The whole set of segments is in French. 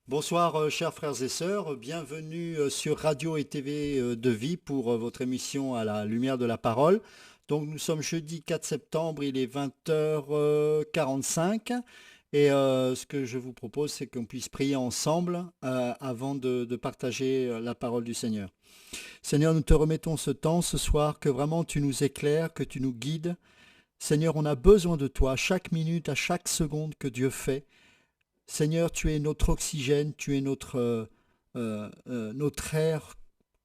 Bonsoir, chers frères et sœurs. Bienvenue sur Radio et TV de Vie pour votre émission à la lumière de la parole. Donc, nous sommes jeudi 4 septembre, il est 20h45. Et ce que je vous propose, c'est qu'on puisse prier ensemble avant de partager la parole du Seigneur. Seigneur, nous te remettons ce temps ce soir, que vraiment tu nous éclaires, que tu nous guides. Seigneur, on a besoin de toi à chaque minute, à chaque seconde que Dieu fait. Seigneur, tu es notre oxygène, tu es notre air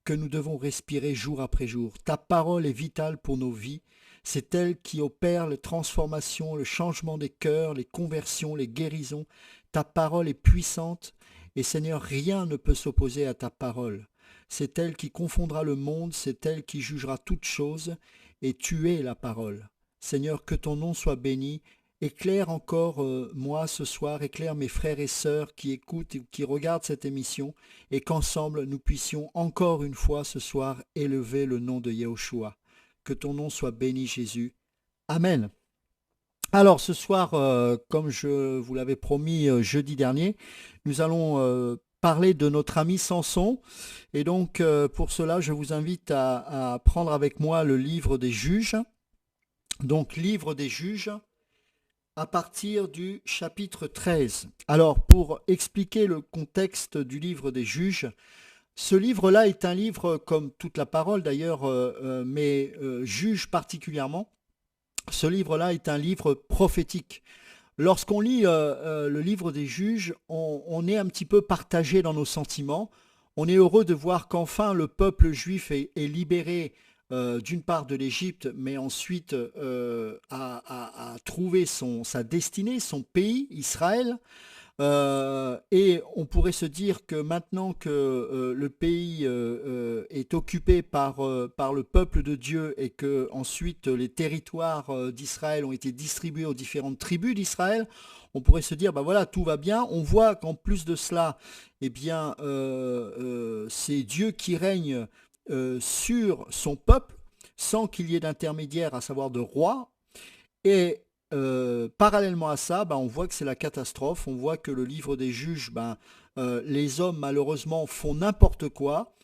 que nous devons respirer jour après jour. Ta parole est vitale pour nos vies. C'est elle qui opère les transformations, le changement des cœurs, les conversions, les guérisons. Ta parole est puissante et Seigneur, rien ne peut s'opposer à ta parole. C'est elle qui confondra le monde, c'est elle qui jugera toutes choses et tu es la parole. Seigneur, que ton nom soit béni. Éclaire encore moi ce soir, éclaire mes frères et sœurs qui écoutent et qui regardent cette émission et qu'ensemble nous puissions encore une fois ce soir élever le nom de Yahushua. Que ton nom soit béni Jésus. Amen. Alors ce soir, comme je vous l'avais promis jeudi dernier, nous allons parler de notre ami Samson. Et donc pour cela, je vous invite à prendre avec moi le livre des juges. Donc livre des juges à partir du chapitre 13. Alors, pour expliquer le contexte du livre des juges, ce livre-là est un livre, comme toute la parole d'ailleurs, mais juge particulièrement, ce livre-là est un livre prophétique. Lorsqu'on lit le livre des juges, on est un petit peu partagé dans nos sentiments. On est heureux de voir qu'enfin le peuple juif est libéré d'une part de l'Égypte, mais ensuite a trouvé sa destinée, son pays, Israël. Et on pourrait se dire que maintenant que le pays est occupé par le peuple de Dieu et que ensuite les territoires d'Israël ont été distribués aux différentes tribus d'Israël, on pourrait se dire, bah voilà, tout va bien. On voit qu'en plus de cela, eh bien, c'est Dieu qui règne sur son peuple sans qu'il y ait d'intermédiaire, à savoir de roi. Et parallèlement à ça, on voit que c'est la catastrophe. On voit que le livre des juges, les hommes malheureusement font n'importe quoi.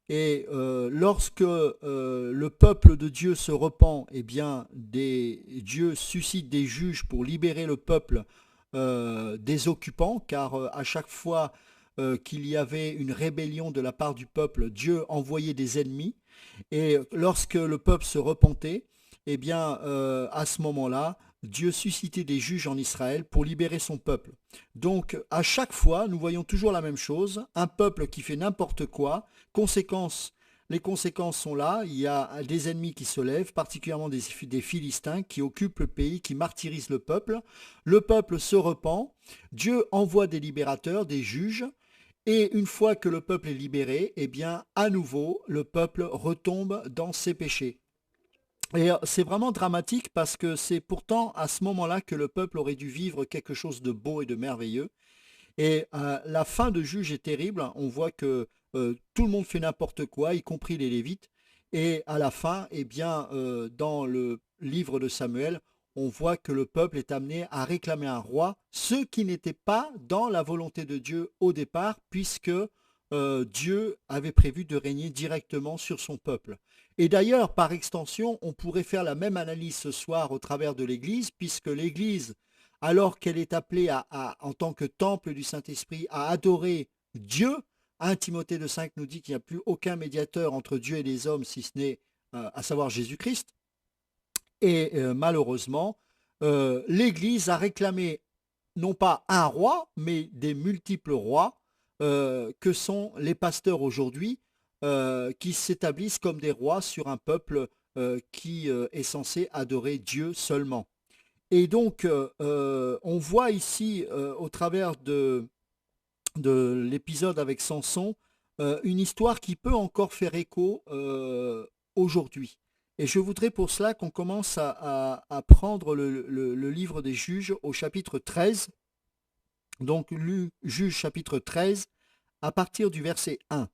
Et lorsque le peuple de Dieu se repent, eh bien, Dieu suscite des juges pour libérer le peuple des occupants, car à chaque fois qu'il y avait une rébellion de la part du peuple, Dieu envoyait des ennemis. Et lorsque le peuple se repentait, eh bien, à ce moment-là, Dieu suscitait des juges en Israël pour libérer son peuple. Donc, à chaque fois, nous voyons toujours la même chose, un peuple qui fait n'importe quoi, les conséquences sont là, il y a des ennemis qui se lèvent, particulièrement des Philistins qui occupent le pays, qui martyrisent le peuple se repent, Dieu envoie des libérateurs, des juges, et une fois que le peuple est libéré, eh bien, à nouveau, le peuple retombe dans ses péchés. Et c'est vraiment dramatique parce que c'est pourtant à ce moment-là que le peuple aurait dû vivre quelque chose de beau et de merveilleux. Et la fin de Juge est terrible. On voit que tout le monde fait n'importe quoi, y compris les Lévites. Et à la fin, eh bien, dans le livre de Samuel, on voit que le peuple est amené à réclamer un roi, ce qui n'était pas dans la volonté de Dieu au départ, puisque Dieu avait prévu de régner directement sur son peuple. Et d'ailleurs, par extension, on pourrait faire la même analyse ce soir au travers de l'Église, puisque l'Église, alors qu'elle est appelée en tant que temple du Saint-Esprit, à adorer Dieu, 1 Timothée 2,5 nous dit qu'il n'y a plus aucun médiateur entre Dieu et les hommes, si ce n'est à savoir Jésus-Christ. Et malheureusement, l'Église a réclamé non pas un roi, mais des multiples rois que sont les pasteurs aujourd'hui, qui s'établissent comme des rois sur un peuple qui est censé adorer Dieu seulement. Et donc, on voit ici, au travers de l'épisode avec Samson, une histoire qui peut encore faire écho aujourd'hui. Et je voudrais pour cela qu'on commence à prendre le livre des juges au chapitre 13. Donc, Juges chapitre 13, à partir du verset 1,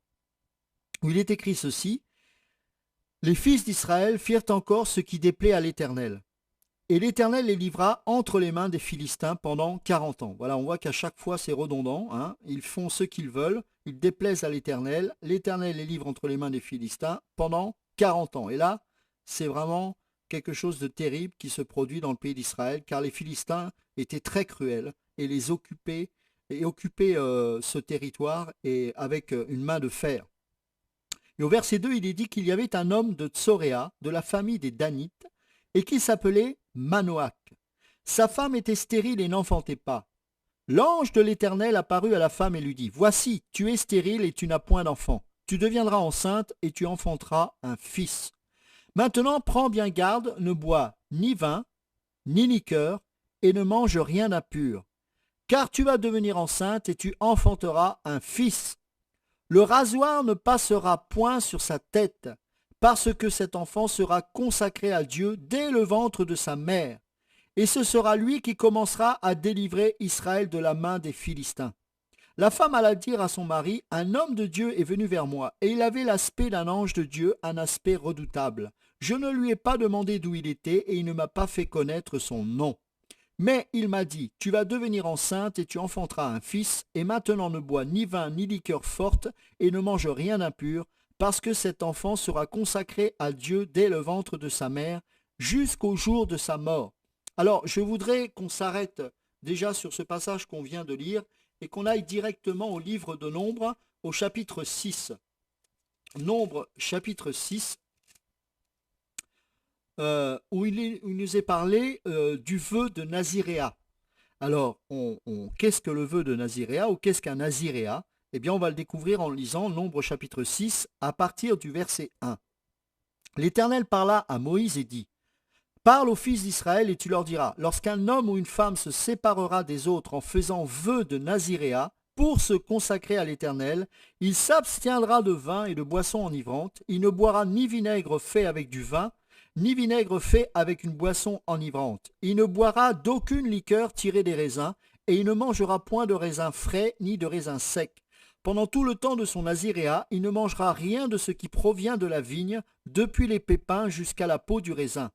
où il est écrit ceci. Les fils d'Israël firent encore ce qui déplaît à l'Éternel. Et l'Éternel les livra entre les mains des Philistins pendant 40 ans. Voilà, on voit qu'à chaque fois c'est redondant, hein. Ils font ce qu'ils veulent, ils déplaisent à l'Éternel. L'Éternel les livre entre les mains des Philistins pendant 40 ans. Et là, c'est vraiment quelque chose de terrible qui se produit dans le pays d'Israël, car les Philistins étaient très cruels et les occupaient, ce territoire et avec une main de fer. Et au verset 2, il est dit qu'il y avait un homme de Tsoréa, de la famille des Danites, et qui s'appelait Manoach. Sa femme était stérile et n'enfantait pas. L'ange de l'Éternel apparut à la femme et lui dit, « Voici, tu es stérile et tu n'as point d'enfant. Tu deviendras enceinte et tu enfanteras un fils. Maintenant, prends bien garde, ne bois ni vin, ni liqueur, et ne mange rien d'impur. Car tu vas devenir enceinte et tu enfanteras un fils. Le rasoir ne passera point sur sa tête, parce que cet enfant sera consacré à Dieu dès le ventre de sa mère. Et ce sera lui qui commencera à délivrer Israël de la main des Philistins. » La femme alla dire à son mari, « Un homme de Dieu est venu vers moi, et il avait l'aspect d'un ange de Dieu, un aspect redoutable. Je ne lui ai pas demandé d'où il était, et il ne m'a pas fait connaître son nom. Mais il m'a dit, tu vas devenir enceinte et tu enfanteras un fils, et maintenant ne bois ni vin ni liqueur forte, et ne mange rien d'impur, parce que cet enfant sera consacré à Dieu dès le ventre de sa mère, jusqu'au jour de sa mort. » Alors, je voudrais qu'on s'arrête déjà sur ce passage qu'on vient de lire, et qu'on aille directement au livre de Nombre, au chapitre 6. Nombre, chapitre 6, où il nous est parlé du vœu de Naziréa. Alors, qu'est-ce que le vœu de Naziréa ou qu'est-ce qu'un Naziréa? Eh bien, on va le découvrir en lisant Nombre chapitre 6 à partir du verset 1. L'Éternel parla à Moïse et dit, « Parle aux fils d'Israël et tu leur diras, lorsqu'un homme ou une femme se séparera des autres en faisant vœu de Naziréa pour se consacrer à l'Éternel, il s'abstiendra de vin et de boissons enivrantes, il ne boira ni vinaigre fait avec du vin, ni vinaigre fait avec une boisson enivrante. Il ne boira d'aucune liqueur tirée des raisins, et il ne mangera point de raisins frais ni de raisins secs. Pendant tout le temps de son naziréa, il ne mangera rien de ce qui provient de la vigne, depuis les pépins jusqu'à la peau du raisin.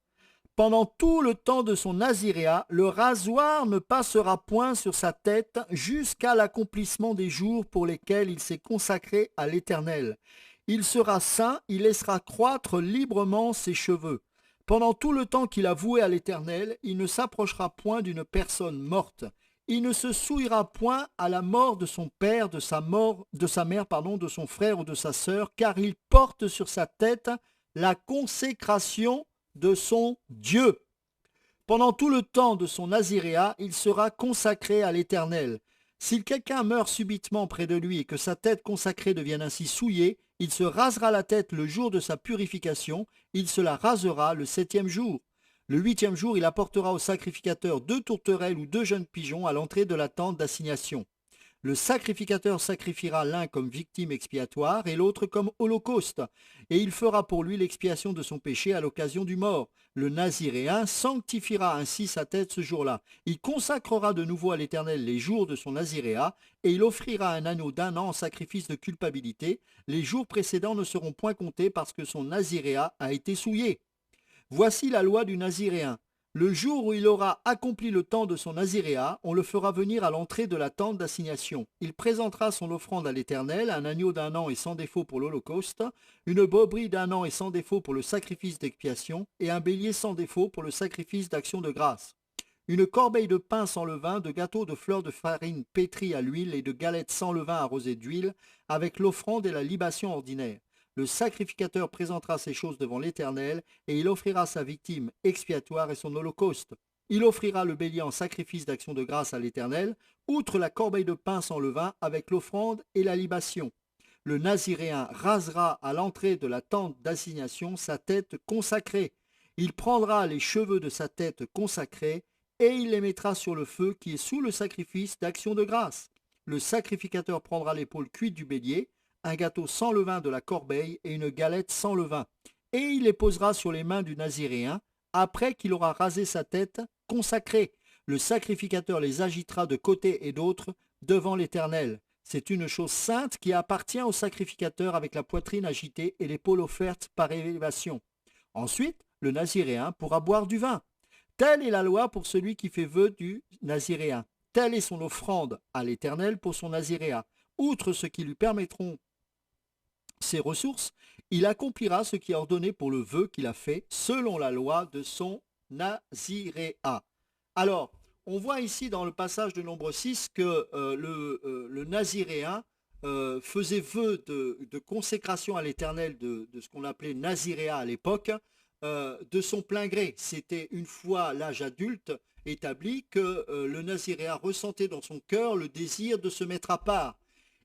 Pendant tout le temps de son naziréa, le rasoir ne passera point sur sa tête jusqu'à l'accomplissement des jours pour lesquels il s'est consacré à l'Éternel. Il sera saint, il laissera croître librement ses cheveux. Pendant tout le temps qu'il a voué à l'Éternel, il ne s'approchera point d'une personne morte. Il ne se souillera point à la mort de son père, de sa mère, de son frère ou de sa sœur, car il porte sur sa tête la consécration de son Dieu. Pendant tout le temps de son naziréa, il sera consacré à l'Éternel. Si quelqu'un meurt subitement près de lui et que sa tête consacrée devienne ainsi souillée, il se rasera la tête le jour de sa purification, il se la rasera le 7e jour. Le 8e jour, il apportera au sacrificateur 2 tourterelles ou 2 jeunes pigeons à l'entrée de la tente d'assignation. Le sacrificateur sacrifiera l'un comme victime expiatoire et l'autre comme holocauste, et il fera pour lui l'expiation de son péché à l'occasion du mort. Le naziréen sanctifiera ainsi sa tête ce jour-là. Il consacrera de nouveau à l'Éternel les jours de son naziréa, et il offrira un agneau d'1 an en sacrifice de culpabilité. Les jours précédents ne seront point comptés parce que son naziréa a été souillé. Voici la loi du naziréen. Le jour où il aura accompli le temps de son naziréa, on le fera venir à l'entrée de la tente d'assignation. Il présentera son offrande à l'Éternel, un agneau d'1 an et sans défaut pour l'holocauste, une brebis d'1 an et sans défaut pour le sacrifice d'expiation, et un bélier sans défaut pour le sacrifice d'action de grâce. Une corbeille de pain sans levain, de gâteaux de fleurs de farine pétris à l'huile et de galettes sans levain arrosées d'huile, avec l'offrande et la libation ordinaire. Le sacrificateur présentera ces choses devant l'Éternel, et il offrira sa victime expiatoire et son holocauste. Il offrira le bélier en sacrifice d'action de grâce à l'Éternel, outre la corbeille de pain sans levain, avec l'offrande et la libation. Le naziréen rasera à l'entrée de la tente d'assignation sa tête consacrée. Il prendra les cheveux de sa tête consacrée, et il les mettra sur le feu qui est sous le sacrifice d'action de grâce. Le sacrificateur prendra l'épaule cuite du bélier, un gâteau sans levain de la corbeille et une galette sans levain, et il les posera sur les mains du naziréen, après qu'il aura rasé sa tête consacrée. Le sacrificateur les agitera de côté et d'autre devant l'Éternel. C'est une chose sainte qui appartient au sacrificateur avec la poitrine agitée et l'épaule offerte par élévation. Ensuite, le naziréen pourra boire du vin. Telle est la loi pour celui qui fait vœu du naziréen. Telle est son offrande à l'Éternel pour son naziréat. Outre ce qui lui permettront ses ressources, il accomplira ce qui est ordonné pour le vœu qu'il a fait selon la loi de son naziréat. Alors, on voit ici dans le passage de Nombre 6 que le naziréen faisait vœu de consécration à l'Éternel de ce qu'on appelait naziréat à l'époque, de son plein gré. C'était une fois l'âge adulte établi que le naziréen ressentait dans son cœur le désir de se mettre à part.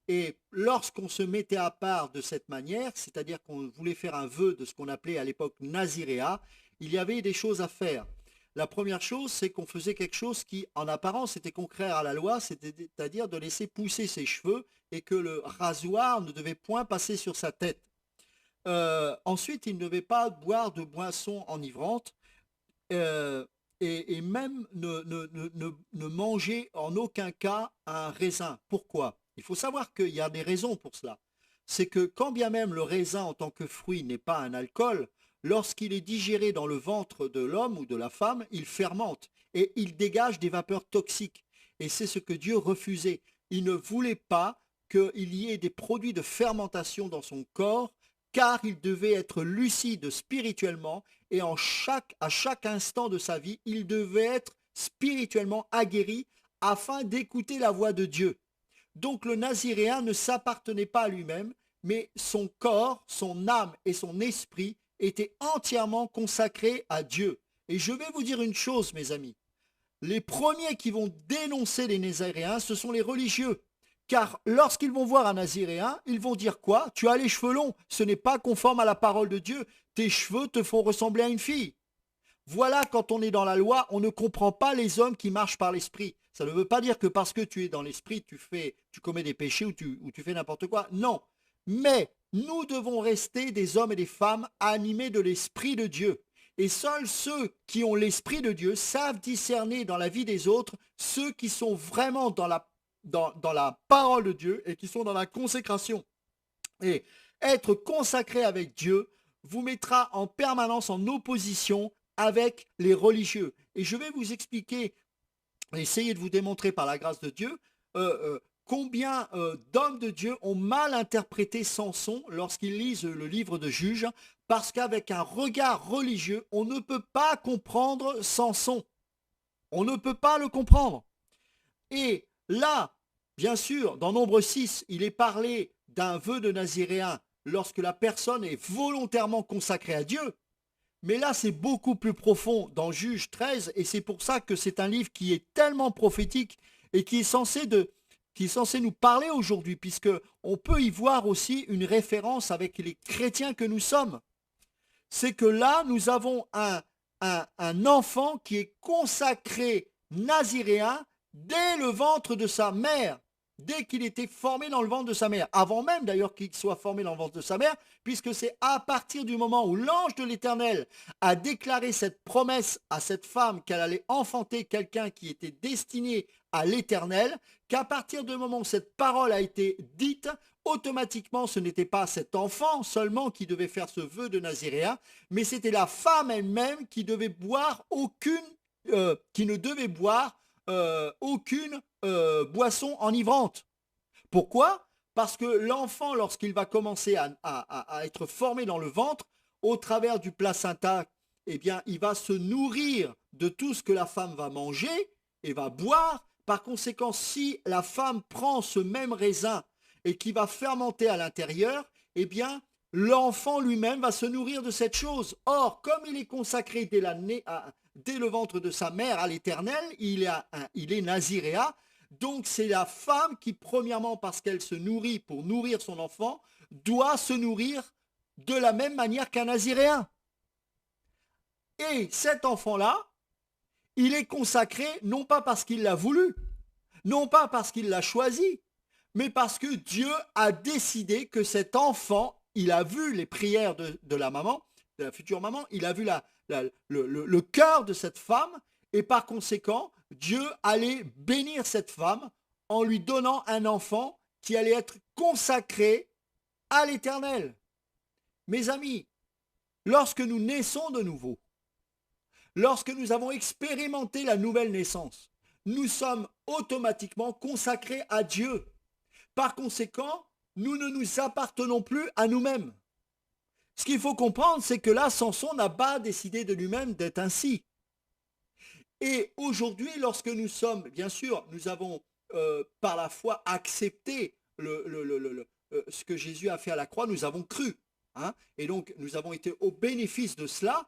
Et lorsqu'on se mettait à part de cette manière, c'est-à-dire qu'on voulait faire un vœu de ce qu'on appelait à l'époque naziréa, il y avait des choses à faire. La première chose, c'est qu'on faisait quelque chose qui, en apparence, était contraire à la loi, c'est-à-dire de laisser pousser ses cheveux et que le rasoir ne devait point passer sur sa tête. Ensuite, il ne devait pas boire de boissons enivrantes euh, et même ne manger en aucun cas un raisin. Pourquoi? Il faut savoir qu'il y a des raisons pour cela. C'est que quand bien même le raisin en tant que fruit n'est pas un alcool, lorsqu'il est digéré dans le ventre de l'homme ou de la femme, il fermente et il dégage des vapeurs toxiques. Et c'est ce que Dieu refusait. Il ne voulait pas qu'il y ait des produits de fermentation dans son corps, car il devait être lucide spirituellement et à chaque instant de sa vie, il devait être spirituellement aguerri afin d'écouter la voix de Dieu. Donc le naziréen ne s'appartenait pas à lui-même, mais son corps, son âme et son esprit étaient entièrement consacrés à Dieu. Et je vais vous dire une chose, mes amis. Les premiers qui vont dénoncer les naziréens, ce sont les religieux. Car lorsqu'ils vont voir un naziréen, ils vont dire quoi? Tu as les cheveux longs, ce n'est pas conforme à la parole de Dieu. Tes cheveux te font ressembler à une fille. Voilà, quand on est dans la loi, on ne comprend pas les hommes qui marchent par l'esprit. Ça ne veut pas dire que parce que tu es dans l'esprit, tu commets des péchés ou tu fais n'importe quoi. Non. Mais nous devons rester des hommes et des femmes animés de l'esprit de Dieu. Et seuls ceux qui ont l'esprit de Dieu savent discerner dans la vie des autres ceux qui sont vraiment dans la parole de Dieu et qui sont dans la consécration. Et être consacré avec Dieu vous mettra en permanence en opposition avec les religieux. Et je vais vous expliquer, essayer de vous démontrer par la grâce de Dieu, combien d'hommes de Dieu ont mal interprété Samson lorsqu'ils lisent le livre de Juges, parce qu'avec un regard religieux, on ne peut pas comprendre Samson. On ne peut pas le comprendre. Et là, bien sûr, dans Nombre 6, il est parlé d'un vœu de naziréen lorsque la personne est volontairement consacrée à Dieu. Mais là, c'est beaucoup plus profond dans Juge 13, et c'est pour ça que c'est un livre qui est tellement prophétique et qui est censé nous parler aujourd'hui, puisque on peut y voir aussi une référence avec les chrétiens que nous sommes. C'est que là, nous avons un enfant qui est consacré naziréen dès le ventre de sa mère, dès qu'il était formé dans le ventre de sa mère, avant même d'ailleurs qu'il soit formé dans le ventre de sa mère, puisque c'est à partir du moment où l'ange de l'Éternel a déclaré cette promesse à cette femme qu'elle allait enfanter quelqu'un qui était destiné à l'Éternel, qu'à partir du moment où cette parole a été dite, automatiquement ce n'était pas cet enfant seulement qui devait faire ce vœu de naziréen, mais c'était la femme elle-même qui devait boire qui ne devait boire aucune boisson enivrante. Pourquoi? Parce que l'enfant, lorsqu'il va commencer à être formé dans le ventre, au travers du placenta, eh bien, il va se nourrir de tout ce que la femme va manger et va boire. Par conséquent, si la femme prend ce même raisin et qui va fermenter à l'intérieur, eh bien, l'enfant lui-même va se nourrir de cette chose. Or, comme il est consacré dès le ventre de sa mère à l'Éternel, il est naziréa. Donc c'est la femme qui, premièrement, parce qu'elle se nourrit pour nourrir son enfant, doit se nourrir de la même manière qu'un naziréen. Et cet enfant-là, il est consacré non pas parce qu'il l'a voulu, non pas parce qu'il l'a choisi, mais parce que Dieu a décidé que cet enfant, il a vu les prières de la maman, de la future maman, il a vu le cœur de cette femme, et par conséquent, Dieu allait bénir cette femme en lui donnant un enfant qui allait être consacré à l'Éternel. Mes amis, lorsque nous naissons de nouveau, lorsque nous avons expérimenté la nouvelle naissance, nous sommes automatiquement consacrés à Dieu. Par conséquent, nous ne nous appartenons plus à nous-mêmes. Ce qu'il faut comprendre, c'est que là, Samson n'a pas décidé de lui-même d'être ainsi. Et aujourd'hui, lorsque nous sommes, bien sûr, nous avons par la foi accepté ce que Jésus a fait à la croix, nous avons cru. Hein, et donc, nous avons été au bénéfice de cela.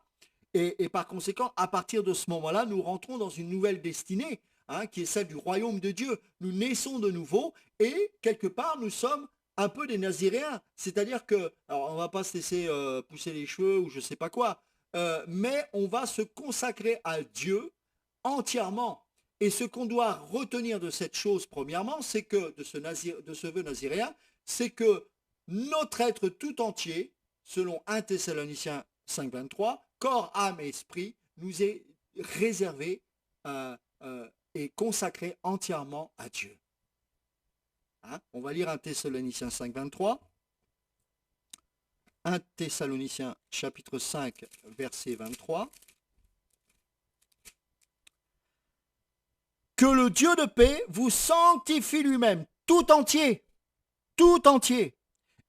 Et par conséquent, à partir de ce moment-là, nous rentrons dans une nouvelle destinée, hein, qui est celle du royaume de Dieu. Nous naissons de nouveau et quelque part, nous sommes un peu des Naziréens. C'est-à-dire que, alors on ne va pas se laisser pousser les cheveux ou je ne sais pas quoi, mais on va se consacrer à Dieu entièrement. Et ce qu'on doit retenir de cette chose, premièrement, c'est que, de ce vœu naziréen, c'est que notre être tout entier, selon 1 Thessaloniciens 5,23, corps, âme et esprit, nous est réservé et consacré entièrement à Dieu. Hein? On va lire 1 Thessaloniciens 5,23. 1 Thessaloniciens chapitre 5, verset 23. Que le Dieu de paix vous sanctifie lui-même, tout entier,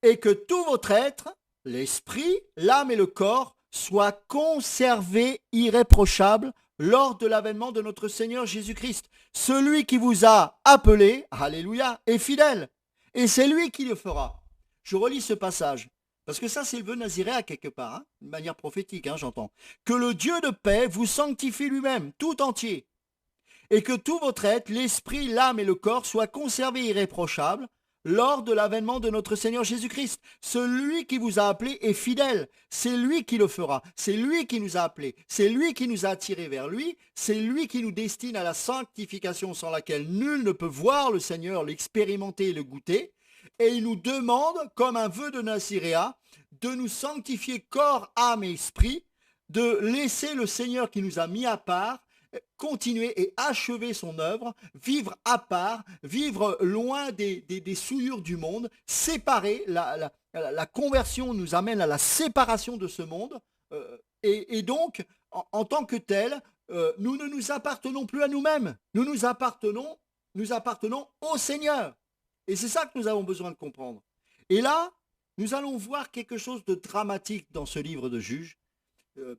et que tout votre être, l'esprit, l'âme et le corps, soient conservés irréprochables lors de l'avènement de notre Seigneur Jésus-Christ. Celui qui vous a appelé, alléluia, est fidèle, et c'est lui qui le fera. Je relis ce passage, parce que ça c'est le vœu naziréen quelque part, hein, de manière prophétique, hein, j'entends. Que le Dieu de paix vous sanctifie lui-même, tout entier, et que tout votre être, l'esprit, l'âme et le corps soient conservés irréprochables lors de l'avènement de notre Seigneur Jésus-Christ. Celui qui vous a appelé est fidèle, c'est lui qui le fera, c'est lui qui nous a appelés, c'est lui qui nous a attirés vers lui, c'est lui qui nous destine à la sanctification sans laquelle nul ne peut voir le Seigneur, l'expérimenter et le goûter, et il nous demande, comme un vœu de Naziréa, de nous sanctifier corps, âme et esprit, de laisser le Seigneur qui nous a mis à part continuer et achever son œuvre, vivre à part, vivre loin des souillures du monde, séparer, la conversion nous amène à la séparation de ce monde, et donc, en tant que tel, nous ne nous appartenons plus à nous-mêmes, nous appartenons au Seigneur. Et c'est ça que nous avons besoin de comprendre. Et là, nous allons voir quelque chose de dramatique dans ce livre de Juges,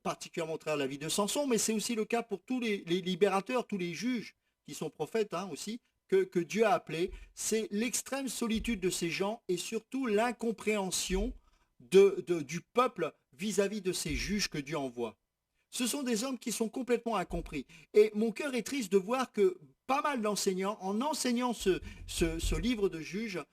particulièrement au travers de la vie de Samson, mais c'est aussi le cas pour tous les libérateurs, tous les juges qui sont prophètes, hein, aussi, que Dieu a appelés. C'est l'extrême solitude de ces gens et surtout l'incompréhension du peuple vis-à-vis de ces juges que Dieu envoie. Ce sont des hommes qui sont complètement incompris. Et mon cœur est triste de voir que pas mal d'enseignants, en enseignant ce livre de Juges,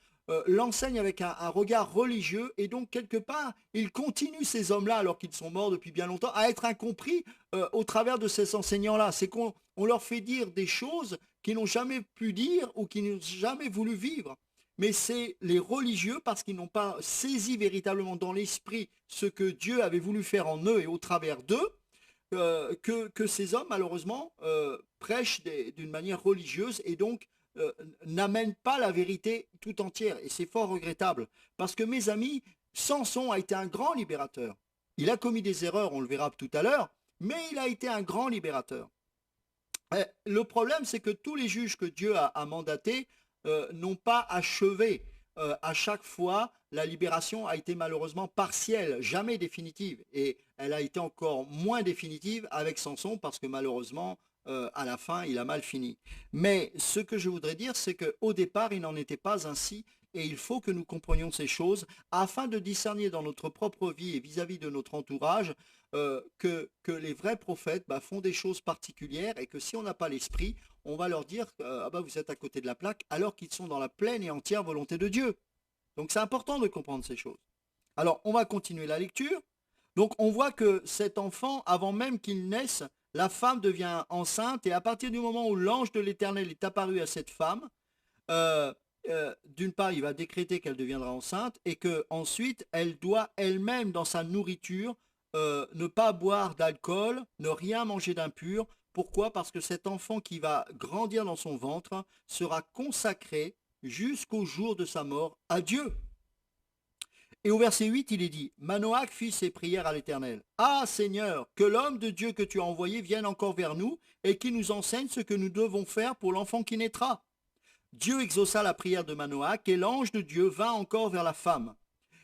l'enseigne avec un regard religieux et donc quelque part ils continuent, ces hommes-là, alors qu'ils sont morts depuis bien longtemps, à être incompris au travers de ces enseignants-là. C'est qu'on leur fait dire des choses qu'ils n'ont jamais pu dire ou qu'ils n'ont jamais voulu vivre. Mais c'est les religieux, parce qu'ils n'ont pas saisi véritablement dans l'esprit ce que Dieu avait voulu faire en eux et au travers d'eux, que ces hommes malheureusement prêchent d'une manière religieuse et donc n'amène pas la vérité tout entière. Et c'est fort regrettable. Parce que mes amis, Samson a été un grand libérateur. Il a commis des erreurs, on le verra tout à l'heure, mais il a été un grand libérateur. Le problème, c'est que tous les juges que Dieu a mandatés n'ont pas achevé. À chaque fois, la libération a été malheureusement partielle, jamais définitive. Et elle a été encore moins définitive avec Samson parce que malheureusement, à la fin, il a mal fini. Mais ce que je voudrais dire, c'est qu'au départ, il n'en était pas ainsi. Et il faut que nous comprenions ces choses afin de discerner dans notre propre vie et vis-à-vis de notre entourage que les vrais prophètes font des choses particulières et que si on n'a pas l'esprit, on va leur dire ah bah vous êtes à côté de la plaque alors qu'ils sont dans la pleine et entière volonté de Dieu. Donc c'est important de comprendre ces choses. Alors on va continuer la lecture. Donc on voit que cet enfant, avant même qu'il naisse, la femme devient enceinte et à partir du moment où l'ange de l'Éternel est apparu à cette femme, d'une part, il va décréter qu'elle deviendra enceinte et que ensuite elle doit elle-même dans sa nourriture ne pas boire d'alcool, ne rien manger d'impur. Pourquoi? Parce que cet enfant qui va grandir dans son ventre sera consacré jusqu'au jour de sa mort à Dieu. Et au verset 8, il est dit, Manoach fit ses prières à l'Éternel. Ah Seigneur, que l'homme de Dieu que tu as envoyé vienne encore vers nous et qu'il nous enseigne ce que nous devons faire pour l'enfant qui naîtra. Dieu exauça la prière de Manoach et l'ange de Dieu vint encore vers la femme.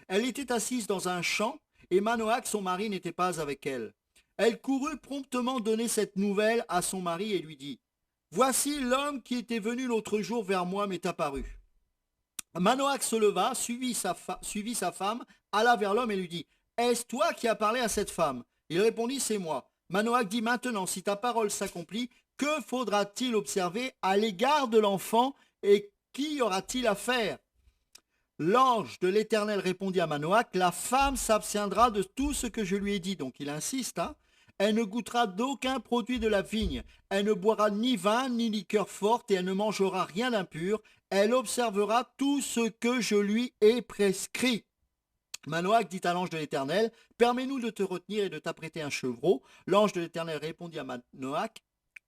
Elle était assise dans un champ et Manoach, son mari, n'était pas avec elle. Elle courut promptement donner cette nouvelle à son mari et lui dit, Voici l'homme qui était venu l'autre jour vers moi m'est apparu. Manoach se leva, suivit sa femme, alla vers l'homme et lui dit, Est-ce toi qui as parlé à cette femme? Il répondit, C'est moi. Manoach dit, Maintenant, si ta parole s'accomplit, que faudra-t-il observer à l'égard de l'enfant et qu'y aura-t-il à faire? L'ange de l'Éternel répondit à Manoach, La femme s'abstiendra de tout ce que je lui ai dit. Donc il insiste, Elle ne goûtera d'aucun produit de la vigne. Elle ne boira ni vin ni liqueur forte et elle ne mangera rien d'impur. Elle observera tout ce que je lui ai prescrit. Manoach dit à l'ange de l'Éternel, Permets-nous de te retenir et de t'apprêter un chevreau. L'ange de l'Éternel répondit à Manoach,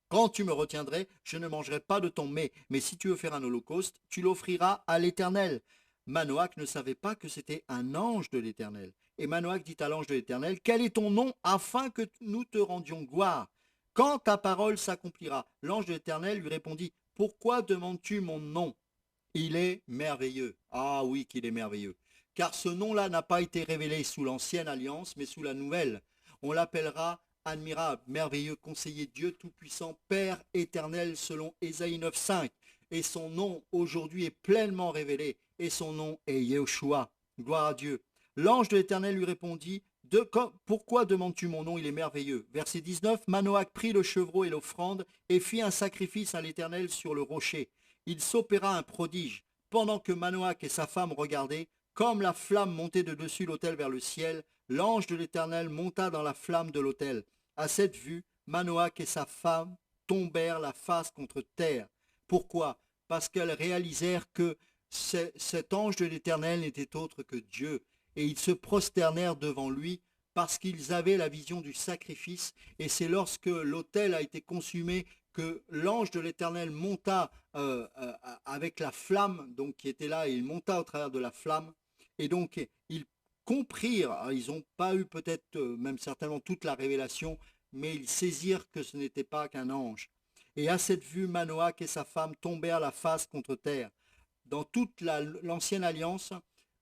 Quand tu me retiendrais, je ne mangerai pas de ton mets, mais si tu veux faire un holocauste, tu l'offriras à l'Éternel. Manoach ne savait pas que c'était un ange de l'Éternel. Et Manoach dit à l'ange de l'Éternel, Quel est ton nom afin que nous te rendions gloire? Quand ta parole s'accomplira? L'ange de l'Éternel lui répondit, Pourquoi demandes-tu mon nom? Il est merveilleux. Ah oui qu'il est merveilleux. Car ce nom-là n'a pas été révélé sous l'ancienne alliance, mais sous la nouvelle. On l'appellera admirable, merveilleux, conseiller, Dieu tout-puissant, Père éternel, selon Ésaïe 9,5. Et son nom aujourd'hui est pleinement révélé, et son nom est Yeshua. Gloire à Dieu. L'ange de l'Éternel lui répondit, Pourquoi demandes-tu mon nom? Il est merveilleux. Verset 19, Manoach prit le chevreau et l'offrande, et fit un sacrifice à l'Éternel sur le rocher. Il s'opéra un prodige. Pendant que Manoach et sa femme regardaient, comme la flamme montait de dessus l'autel vers le ciel, l'ange de l'Éternel monta dans la flamme de l'autel. À cette vue, Manoach et sa femme tombèrent la face contre terre. Pourquoi? Parce qu'elles réalisèrent que cet ange de l'Éternel n'était autre que Dieu. Et ils se prosternèrent devant lui parce qu'ils avaient la vision du sacrifice. Et c'est lorsque l'autel a été consumé que l'ange de l'Éternel monta avec la flamme donc qui était là, et il monta au travers de la flamme. Et donc ils comprirent, ils n'ont pas eu peut-être même certainement toute la révélation, mais ils saisirent que ce n'était pas qu'un ange. Et à cette vue, Manoach et sa femme tombèrent la face contre terre. Dans toute l'ancienne alliance,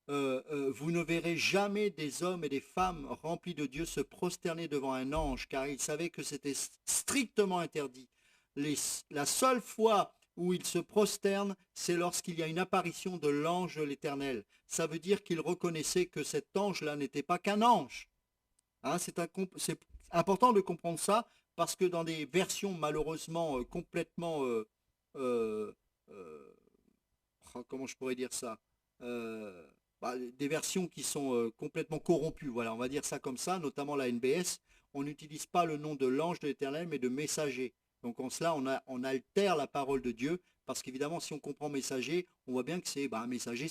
vous ne verrez jamais des hommes et des femmes remplis de Dieu se prosterner devant un ange, car ils savaient que c'était strictement interdit. La seule fois où ils se prosternent, c'est lorsqu'il y a une apparition de l'ange de l'Éternel. Ça veut dire qu'ils reconnaissaient que cet ange-là n'était pas qu'un ange. C'est important de comprendre ça, parce que dans des versions malheureusement complètement... comment je pourrais dire ça des versions qui sont complètement corrompues, voilà, on va dire ça comme ça, notamment la NBS, on n'utilise pas le nom de l'ange de l'Éternel, mais de messager. Donc en cela, on altère la parole de Dieu, parce qu'évidemment, si on comprend messager, on voit bien que c'est un messager,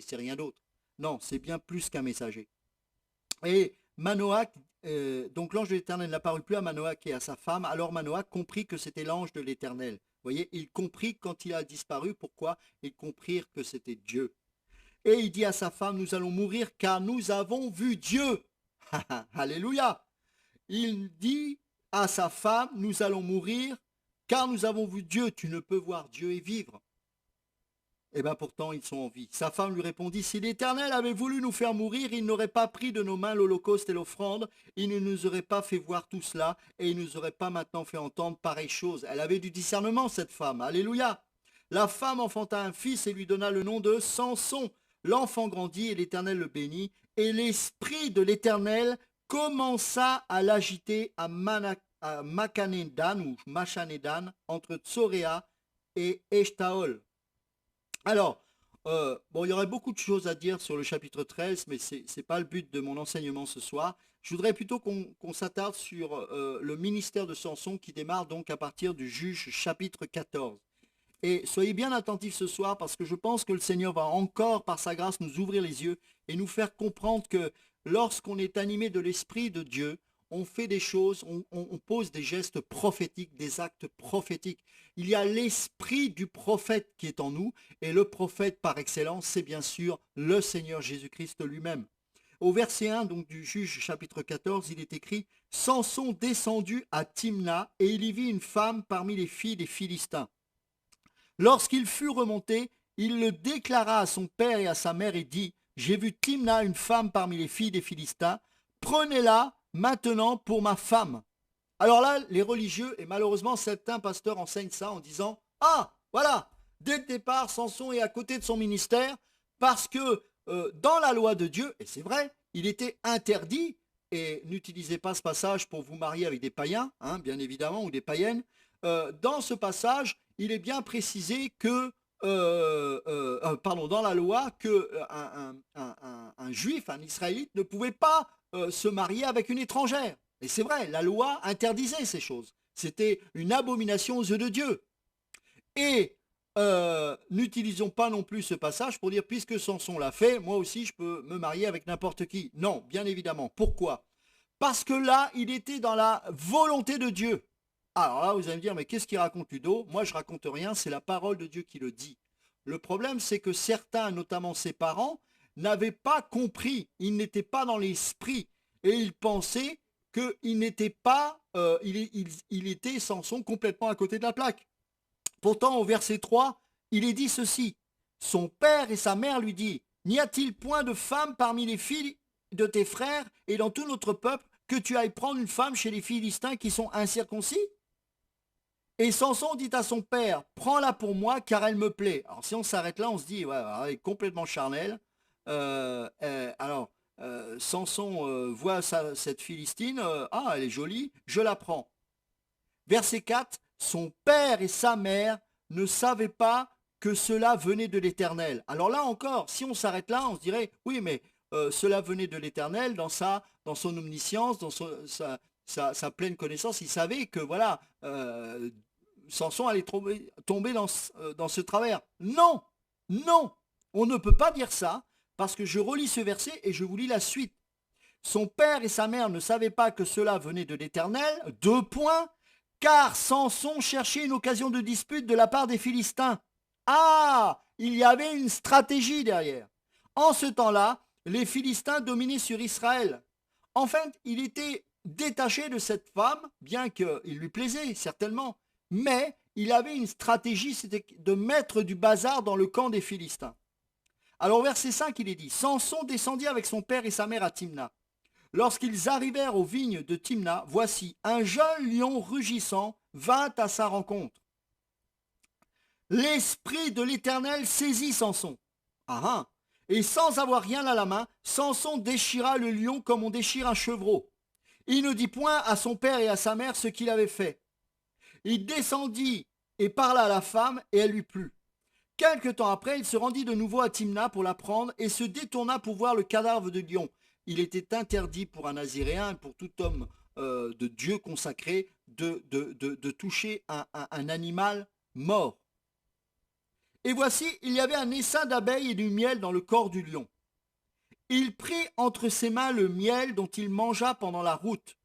c'est rien d'autre. Non, c'est bien plus qu'un messager. Et Manoach, donc l'ange de l'Éternel n'apparut plus à Manoach et à sa femme, alors Manoach comprit que c'était l'ange de l'Éternel. Vous voyez, il comprit quand il a disparu. Pourquoi? Ils comprirent que c'était Dieu. Et il dit à sa femme, nous allons mourir car nous avons vu Dieu. Alléluia. Il dit à sa femme, nous allons mourir car nous avons vu Dieu. Tu ne peux voir Dieu et vivre. Et bien pourtant ils sont en vie. Sa femme lui répondit, si l'Éternel avait voulu nous faire mourir, il n'aurait pas pris de nos mains l'holocauste et l'offrande, il ne nous aurait pas fait voir tout cela, et il ne nous aurait pas maintenant fait entendre pareille chose. Elle avait du discernement, cette femme. Alléluia. La femme enfanta un fils et lui donna le nom de Samson. L'enfant grandit et l'Éternel le bénit, et l'esprit de l'Éternel commença à l'agiter à Machanedan ou Machanedan, entre Tsoréa et Eshtaol. Alors, il y aurait beaucoup de choses à dire sur le chapitre 13, mais ce n'est pas le but de mon enseignement ce soir. Je voudrais plutôt qu'on s'attarde sur le ministère de Samson qui démarre donc à partir du Juge chapitre 14. Et soyez bien attentifs ce soir parce que je pense que le Seigneur va encore, par sa grâce, nous ouvrir les yeux et nous faire comprendre que lorsqu'on est animé de l'Esprit de Dieu, on fait des choses, on pose des gestes prophétiques, des actes prophétiques. Il y a l'esprit du prophète qui est en nous, et le prophète par excellence, c'est bien sûr le Seigneur Jésus-Christ lui-même. Au verset 1 donc, du Juge chapitre 14, il est écrit « Samson descendit à Timna, et il y vit une femme parmi les filles des Philistins. Lorsqu'il fut remonté, il le déclara à son père et à sa mère et dit « J'ai vu Timna, une femme parmi les filles des Philistins, prenez-la maintenant pour ma femme. » Alors là, les religieux, et malheureusement certains pasteurs enseignent ça en disant « Ah, voilà, dès le départ, Samson est à côté de son ministère parce que dans la loi de Dieu, et c'est vrai, il était interdit, et n'utilisez pas ce passage pour vous marier avec des païens, hein, bien évidemment, ou des païennes. Dans ce passage, il est bien précisé que, pardon, dans la loi, que un juif, un israélite, ne pouvait pas se marier avec une étrangère. Et c'est vrai, la loi interdisait ces choses. C'était une abomination aux yeux de Dieu. Et n'utilisons pas non plus ce passage pour dire puisque Samson l'a fait, moi aussi je peux me marier avec n'importe qui. Non, bien évidemment. Pourquoi? Parce que là, il était dans la volonté de Dieu. Alors là, vous allez me dire, mais qu'est-ce qu'il raconte Ludo? Moi, je raconte rien, c'est la parole de Dieu qui le dit. Le problème, c'est que certains, notamment ses parents, n'avaient pas compris, ils n'étaient pas dans l'esprit, et ils pensaient qu'il n'était pas, il était Samson complètement à côté de la plaque. Pourtant, au verset 3, il est dit ceci. Son père et sa mère lui disent, n'y a-t-il point de femme parmi les filles de tes frères et dans tout notre peuple que tu ailles prendre une femme chez les Philistins qui sont incirconcis? Et Samson dit à son père, prends-la pour moi car elle me plaît. Alors si on s'arrête là, on se dit, ouais, elle est complètement charnelle. Samson voit cette Philistine, ah, elle est jolie, je la prends. Verset 4, son père et sa mère ne savaient pas que cela venait de l'Éternel. Alors là encore, si on s'arrête là, on se dirait, oui, mais cela venait de l'Éternel dans son omniscience, dans sa pleine connaissance. Il savait que, voilà, Samson allait tomber dans ce travers. Non, non, on ne peut pas dire ça, parce que je relis ce verset et je vous lis la suite. Son père et sa mère ne savaient pas que cela venait de l'Éternel, 2 points, car Samson cherchait une occasion de dispute de la part des Philistins. Ah, il y avait une stratégie derrière. En ce temps-là, les Philistins dominaient sur Israël. En fait, il était détaché de cette femme, bien qu'il lui plaisait, certainement, mais il avait une stratégie, c'était de mettre du bazar dans le camp des Philistins. Alors, au verset 5, il est dit, Samson descendit avec son père et sa mère à Timna. Lorsqu'ils arrivèrent aux vignes de Timna, voici, un jeune lion rugissant vint à sa rencontre. L'esprit de l'Éternel saisit Samson. Ah ah. Et sans avoir rien à la main, Samson déchira le lion comme on déchire un chevreau. Il ne dit point à son père et à sa mère ce qu'il avait fait. Il descendit et parla à la femme, et elle lui plut. Quelque temps après, il se rendit de nouveau à Timna pour la prendre et se détourna pour voir le cadavre de lion. Il était interdit pour un naziréen, pour tout homme de Dieu consacré, de toucher un animal mort. Et voici, il y avait un essaim d'abeilles et du miel dans le corps du lion. Il prit entre ses mains le miel dont il mangea pendant la route.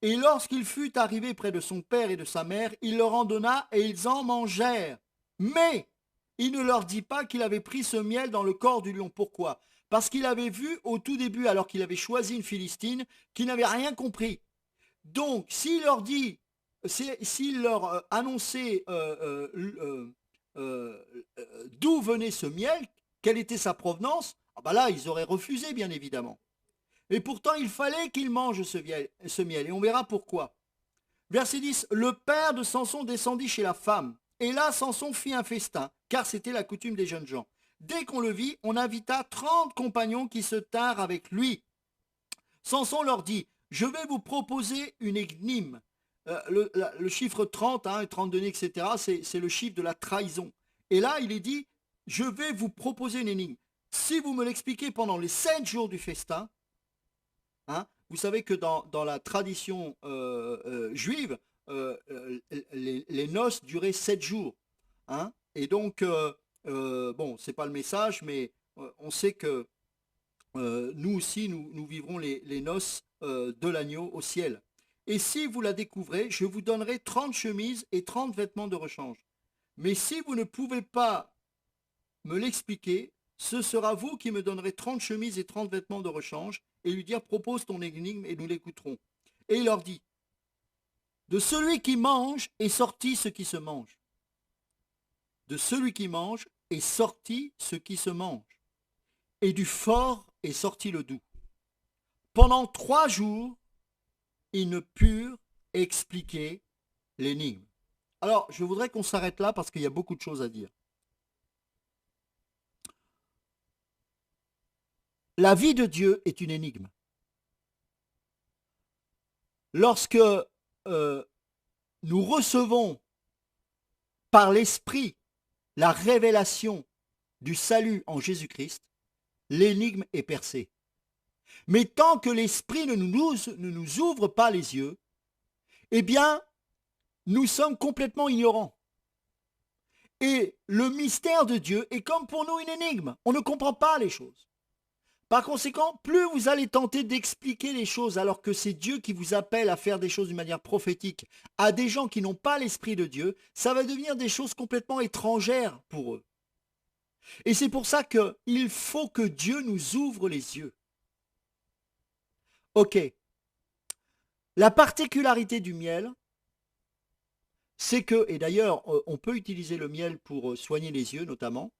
Et lorsqu'il fut arrivé près de son père et de sa mère, il leur en donna et ils en mangèrent. Mais il ne leur dit pas qu'il avait pris ce miel dans le corps du lion. Pourquoi? Parce qu'il avait vu au tout début, alors qu'il avait choisi une Philistine, qu'il n'avait rien compris. Donc, s'il leur dit, s'il leur annonçait d'où venait ce miel, quelle était sa provenance, ah bah là, ils auraient refusé, bien évidemment. Et pourtant, il fallait qu'ils mangent ce miel, et on verra pourquoi. Verset 10, le père de Samson descendit chez la femme, et là, Samson fit un festin, car c'était la coutume des jeunes gens. Dès qu'on le vit, on invita 30 compagnons qui se tinrent avec lui. Samson leur dit, je vais vous proposer une énigme. Le chiffre 30, hein, 32, etc., c'est le chiffre de la trahison. Et là, il est dit, je vais vous proposer une énigme. Si vous me l'expliquez pendant les 7 jours du festin, hein, vous savez que dans la tradition juive, les noces duraient 7 jours. Hein, et donc, bon, c'est pas le message, mais on sait que nous aussi, nous vivrons les noces de l'agneau au ciel. Et si vous la découvrez, je vous donnerai 30 chemises et 30 vêtements de rechange. Mais si vous ne pouvez pas me l'expliquer, ce sera vous qui me donnerez 30 chemises et 30 vêtements de rechange, et lui dire, propose ton énigme et nous l'écouterons. Et il leur dit, de celui qui mange est sorti ce qui se mange. De celui qui mange est sorti ce qui se mange. Et du fort est sorti le doux. Pendant 3 jours, ils ne purent expliquer l'énigme. Alors, je voudrais qu'on s'arrête là parce qu'il y a beaucoup de choses à dire. La vie de Dieu est une énigme. Lorsque nous recevons par l'Esprit la révélation du salut en Jésus-Christ, l'énigme est percée. Mais tant que l'Esprit ne nous ouvre pas les yeux, eh bien, nous sommes complètement ignorants. Et le mystère de Dieu est comme pour nous une énigme. On ne comprend pas les choses. Par conséquent, plus vous allez tenter d'expliquer les choses alors que c'est Dieu qui vous appelle à faire des choses d'une manière prophétique à des gens qui n'ont pas l'Esprit de Dieu, ça va devenir des choses complètement étrangères pour eux. Et c'est pour ça qu'il faut que Dieu nous ouvre les yeux. Ok. La particularité du miel, c'est que, et d'ailleurs on peut utiliser le miel pour soigner les yeux notamment,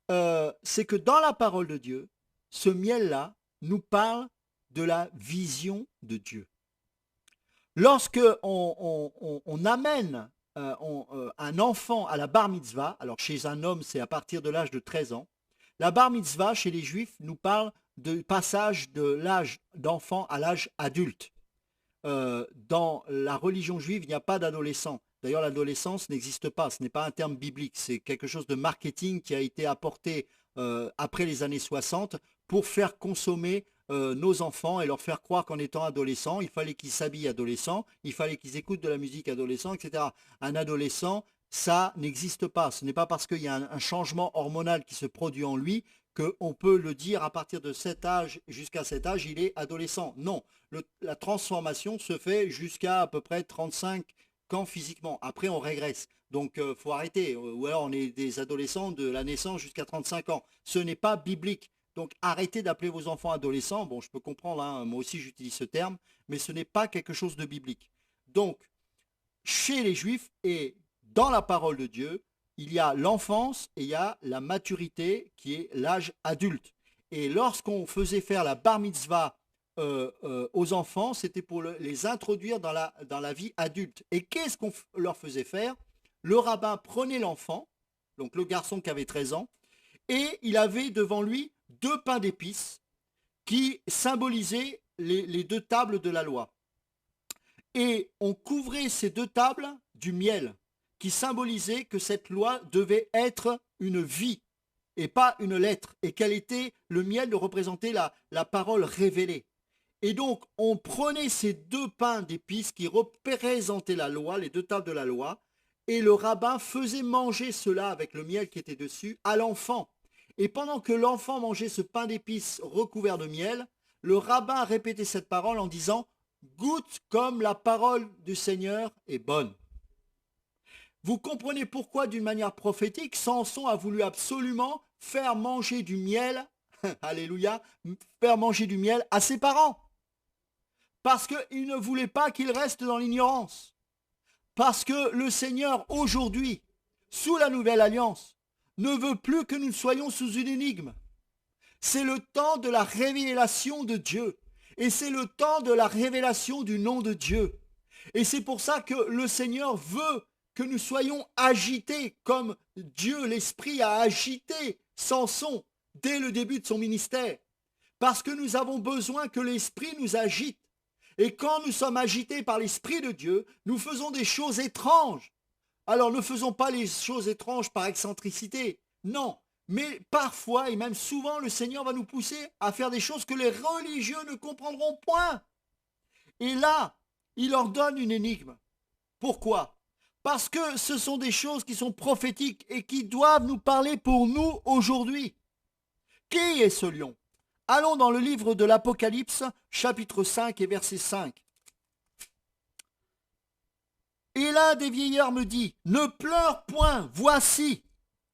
c'est que dans la parole de Dieu, ce miel-là nous parle de la vision de Dieu. Lorsque on amène un enfant à la bar mitzvah, alors chez un homme c'est à partir de l'âge de 13 ans, la bar mitzvah chez les juifs nous parle de passage de l'âge d'enfant à l'âge adulte. Dans la religion juive, il n'y a pas d'adolescent. D'ailleurs, l'adolescence n'existe pas, ce n'est pas un terme biblique, c'est quelque chose de marketing qui a été apporté après les années 60 pour faire consommer nos enfants et leur faire croire qu'en étant adolescents, il fallait qu'ils s'habillent adolescents, il fallait qu'ils écoutent de la musique adolescent, etc. Un adolescent, ça n'existe pas. Ce n'est pas parce qu'il y a un changement hormonal qui se produit en lui qu'on peut le dire à partir de cet âge jusqu'à cet âge, il est adolescent. Non, la transformation se fait jusqu'à à peu près 35 ans physiquement. Après, on régresse. Donc, il faut arrêter. Ou alors, on est des adolescents de la naissance jusqu'à 35 ans. Ce n'est pas biblique. Donc, arrêtez d'appeler vos enfants adolescents. Bon, je peux comprendre, hein, moi aussi j'utilise ce terme, mais ce n'est pas quelque chose de biblique. Donc, chez les Juifs et dans la parole de Dieu, il y a l'enfance et il y a la maturité qui est l'âge adulte. Et lorsqu'on faisait faire la bar mitzvah aux enfants, c'était pour les introduire dans la vie adulte. Et qu'est-ce qu'on leur faisait faire? Le rabbin prenait l'enfant, donc le garçon qui avait 13 ans, et il avait devant lui 2 pains d'épices qui symbolisaient les 2 tables de la loi. Et on couvrait ces 2 tables du miel, qui symbolisait que cette loi devait être une vie et pas une lettre, et qu'elle était, le miel représentait la parole révélée. Et donc, on prenait ces 2 pains d'épices qui représentaient la loi, les 2 tables de la loi, et le rabbin faisait manger cela avec le miel qui était dessus à l'enfant. Et pendant que l'enfant mangeait ce pain d'épices recouvert de miel, le rabbin répétait cette parole en disant « Goûte comme la parole du Seigneur est bonne ». Vous comprenez pourquoi, d'une manière prophétique, Samson a voulu absolument faire manger du miel, alléluia, faire manger du miel à ses parents. Parce qu'il ne voulait pas qu'ils restent dans l'ignorance. Parce que le Seigneur, aujourd'hui, sous la nouvelle alliance, ne veut plus que nous soyons sous une énigme. C'est le temps de la révélation de Dieu. Et c'est le temps de la révélation du nom de Dieu. Et c'est pour ça que le Seigneur veut que nous soyons agités comme Dieu, l'Esprit, a agité Samson dès le début de son ministère. Parce que nous avons besoin que l'Esprit nous agite. Et quand nous sommes agités par l'Esprit de Dieu, nous faisons des choses étranges. Alors ne faisons pas les choses étranges par excentricité. Non, mais parfois et même souvent, le Seigneur va nous pousser à faire des choses que les religieux ne comprendront point. Et là, il leur donne une énigme. Pourquoi ? Parce que ce sont des choses qui sont prophétiques et qui doivent nous parler pour nous aujourd'hui. Qui est ce lion? Allons dans le livre de l'Apocalypse, chapitre 5 et verset 5. Et l'un des vieillards me dit, ne pleure point, voici,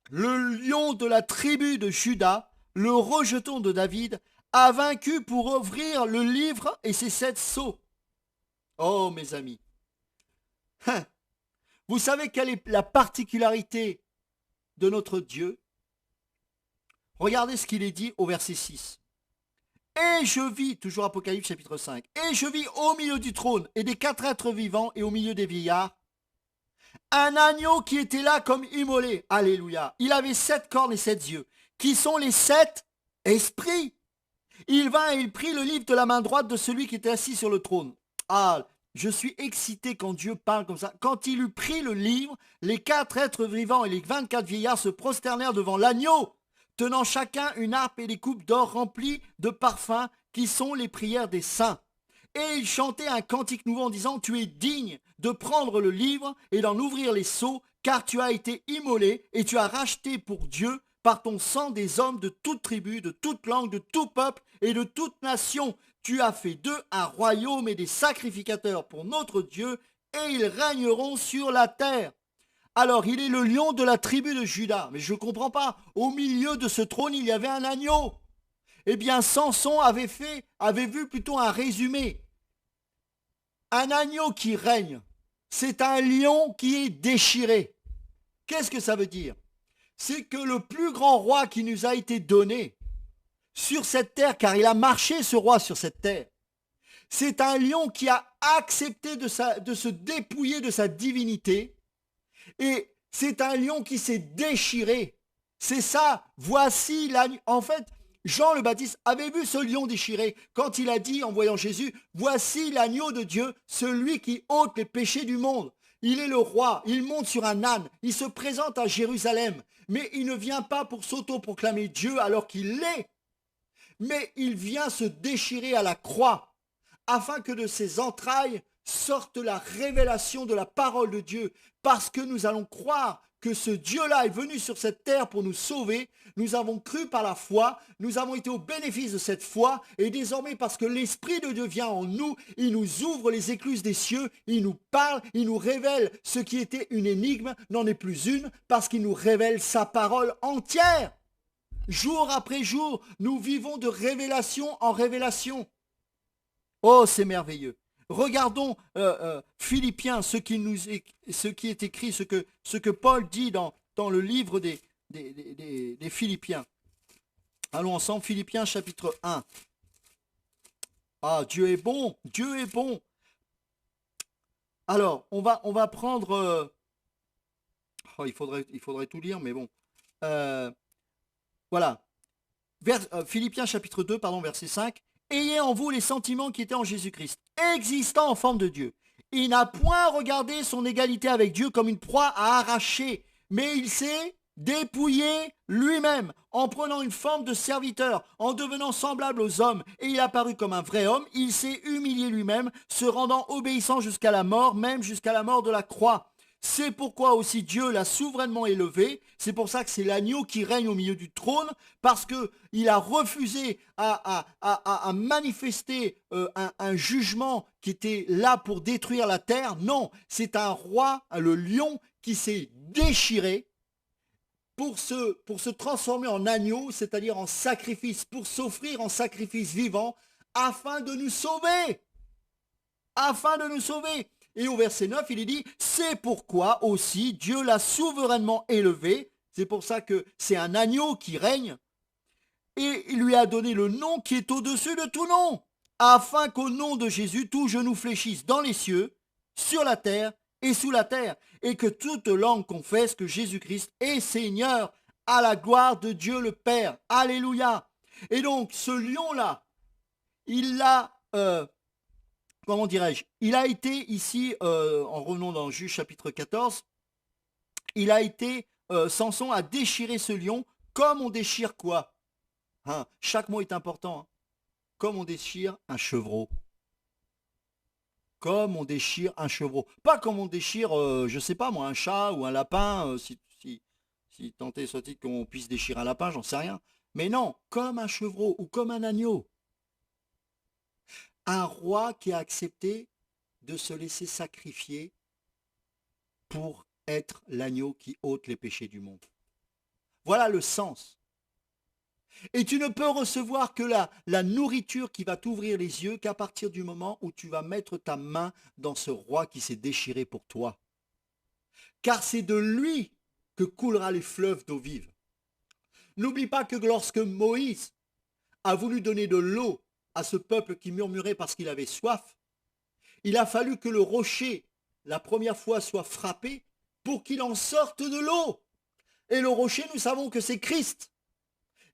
le lion de la tribu de Juda, le rejeton de David, a vaincu pour ouvrir le livre et ses 7 sceaux. Oh mes amis, vous savez quelle est la particularité de notre Dieu? Regardez ce qu'il est dit au verset 6. Et je vis, toujours Apocalypse chapitre 5, et je vis au milieu du trône et des 4 êtres vivants et au milieu des vieillards, un agneau qui était là comme immolé. Alléluia. Il avait 7 cornes et 7 yeux, qui sont les 7 esprits. Il vint et il prit le livre de la main droite de celui qui était assis sur le trône. Ah, je suis excité quand Dieu parle comme ça. Quand il eut pris le livre, les 4 êtres vivants et les 24 vieillards se prosternèrent devant l'agneau, tenant chacun une harpe et des coupes d'or remplies de parfums qui sont les prières des saints. Et ils chantaient un cantique nouveau en disant, tu es digne de prendre le livre et d'en ouvrir les sceaux, car tu as été immolé et tu as racheté pour Dieu par ton sang des hommes de toute tribu, de toute langue, de tout peuple et de toute nation. Tu as fait d'eux un royaume et des sacrificateurs pour notre Dieu, et ils régneront sur la terre. Alors, il est le lion de la tribu de Juda. Mais je ne comprends pas. Au milieu de ce trône, il y avait un agneau. Eh bien, Samson avait vu plutôt un résumé. Un agneau qui règne, c'est un lion qui est déchiré. Qu'est-ce que ça veut dire? C'est que le plus grand roi qui nous a été donné sur cette terre, car il a marché ce roi sur cette terre, c'est un lion qui a accepté de se dépouiller de sa divinité, et c'est un lion qui s'est déchiré. C'est ça, voici l'agneau. En fait, Jean le Baptiste avait vu ce lion déchiré quand il a dit en voyant Jésus, voici l'agneau de Dieu, celui qui ôte les péchés du monde. Il est le roi, il monte sur un âne, il se présente à Jérusalem, mais il ne vient pas pour s'auto-proclamer Dieu alors qu'il l'est, mais il vient se déchirer à la croix, afin que de ses entrailles sorte la révélation de la parole de Dieu, parce que nous allons croire que ce Dieu-là est venu sur cette terre pour nous sauver. Nous avons cru par la foi, nous avons été au bénéfice de cette foi, et désormais parce que l'Esprit de Dieu vient en nous, il nous ouvre les écluses des cieux, il nous parle, il nous révèle ce qui était une énigme, n'en est plus une, parce qu'il nous révèle sa parole entière. Jour après jour, nous vivons de révélation en révélation. Oh, c'est merveilleux. Regardons Philippiens, ce qui est écrit, ce que Paul dit dans le livre des Philippiens. Allons ensemble, Philippiens chapitre 1. Ah, Dieu est bon, Dieu est bon. Alors, on va prendre... il faudrait tout lire, mais bon. Voilà. Philippiens chapitre 2, verset 5. Ayez en vous les sentiments qui étaient en Jésus-Christ, existant en forme de Dieu. Il n'a point regardé son égalité avec Dieu comme une proie à arracher, mais il s'est dépouillé lui-même, en prenant une forme de serviteur, en devenant semblable aux hommes, et il apparut comme un vrai homme. Il s'est humilié lui-même, se rendant obéissant jusqu'à la mort, même jusqu'à la mort de la croix. C'est pourquoi aussi Dieu l'a souverainement élevé. C'est pour ça que c'est l'agneau qui règne au milieu du trône, parce qu'il a refusé à manifester un jugement qui était là pour détruire la terre. Non, c'est un roi, le lion, qui s'est déchiré pour se transformer en agneau, c'est-à-dire en sacrifice, pour s'offrir en sacrifice vivant, afin de nous sauver. Afin de nous sauver. Et au verset 9, il est dit, c'est pourquoi aussi Dieu l'a souverainement élevé, c'est pour ça que c'est un agneau qui règne, et il lui a donné le nom qui est au-dessus de tout nom, afin qu'au nom de Jésus, tout genou fléchisse dans les cieux, sur la terre et sous la terre, et que toute langue confesse que Jésus-Christ est Seigneur, à la gloire de Dieu le Père. Alléluia. Et donc, ce lion-là, il l'a... comment dirais-je, il a été ici, en revenant dans Juge chapitre 14, il a été, Samson a déchiré ce lion comme on déchire quoi, hein, chaque mot est important, hein, comme on déchire un chevreau. Comme on déchire un chevreau. Pas comme on déchire, je sais pas moi, un chat ou un lapin, si tant est soit-il qu'on puisse déchirer un lapin, j'en sais rien. Mais non, comme un chevreau ou comme un agneau. Un roi qui a accepté de se laisser sacrifier pour être l'agneau qui ôte les péchés du monde. Voilà le sens. Et tu ne peux recevoir que la nourriture qui va t'ouvrir les yeux qu'à partir du moment où tu vas mettre ta main dans ce roi qui s'est déchiré pour toi. Car c'est de lui que coulera les fleuves d'eau vive. N'oublie pas que lorsque Moïse a voulu donner de l'eau à ce peuple qui murmurait parce qu'il avait soif, il a fallu que le rocher, la première fois, soit frappé pour qu'il en sorte de l'eau. Et le rocher, nous savons que c'est Christ.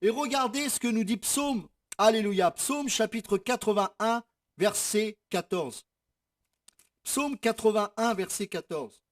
Et regardez ce que nous dit Psaume, alléluia, Psaume chapitre 81, verset 14. Psaume 81, verset 14.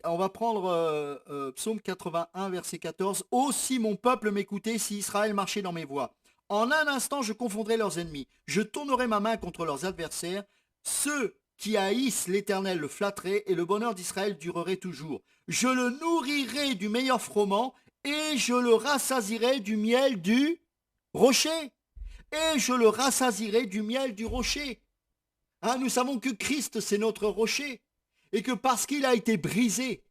On va prendre Psaume 81, verset 14. « Ô si mon peuple m'écoutait, si Israël marchait dans mes voies. En un instant, je confondrai leurs ennemis. Je tournerai ma main contre leurs adversaires. Ceux qui haïssent l'Éternel le flatteraient, et le bonheur d'Israël durerait toujours. Je le nourrirai du meilleur froment, et je le rassasirai du miel du rocher. Et je le rassasirai du miel du rocher. » Hein, nous savons que Christ, c'est notre rocher. Et que parce qu'il a été brisé,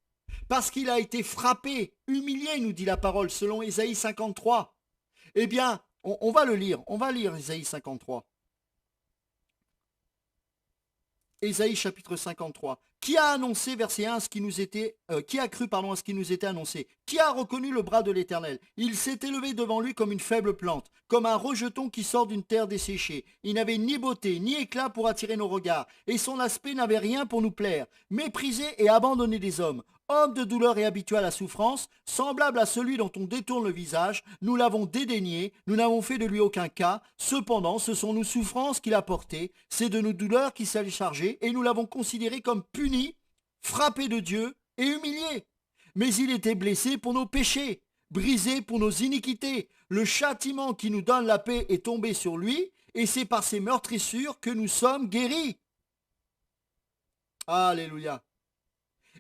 parce qu'il a été frappé, humilié, nous dit la parole, selon Ésaïe 53, eh bien, on va le lire, on va lire Ésaïe 53. Ésaïe chapitre 53. Qui a annoncé, verset 1, qui a cru à ce qui nous était annoncé? Qui a reconnu le bras de l'Éternel? Il s'est élevé devant lui comme une faible plante, comme un rejeton qui sort d'une terre desséchée. Il n'avait ni beauté, ni éclat pour attirer nos regards, et son aspect n'avait rien pour nous plaire. Méprisé et abandonné des hommes, homme de douleur et habitué à la souffrance, semblable à celui dont on détourne le visage, nous l'avons dédaigné, nous n'avons fait de lui aucun cas. Cependant, ce sont nos souffrances qu'il a portées, c'est de nos douleurs qu'il s'est chargé, et nous l'avons considéré comme puni, frappé de Dieu et humilié. Mais il était blessé pour nos péchés, brisé pour nos iniquités. Le châtiment qui nous donne la paix est tombé sur lui, et c'est par ses meurtrissures que nous sommes guéris. Alléluia.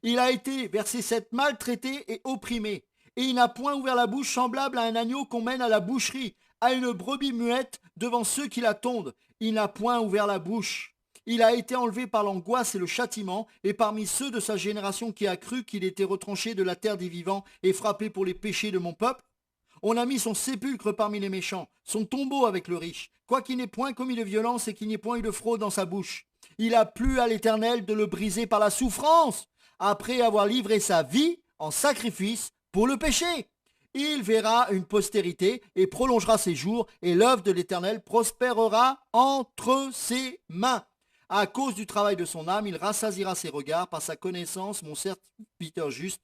Il a été, verset 7, maltraité et opprimé, et il n'a point ouvert la bouche, semblable à un agneau qu'on mène à la boucherie, à une brebis muette devant ceux qui la tondent. Il n'a point ouvert la bouche. Il a été enlevé par l'angoisse et le châtiment, et parmi ceux de sa génération qui a cru qu'il était retranché de la terre des vivants et frappé pour les péchés de mon peuple, on a mis son sépulcre parmi les méchants, son tombeau avec le riche, quoiqu'il n'ait point commis de violence et qu'il n'y ait point eu de fraude dans sa bouche. Il a plu à l'Éternel de le briser par la souffrance, après avoir livré sa vie en sacrifice pour le péché. Il verra une postérité et prolongera ses jours, et l'œuvre de l'Éternel prospérera entre ses mains. À cause du travail de son âme, il rassasiera ses regards. Par sa connaissance, mon serviteur juste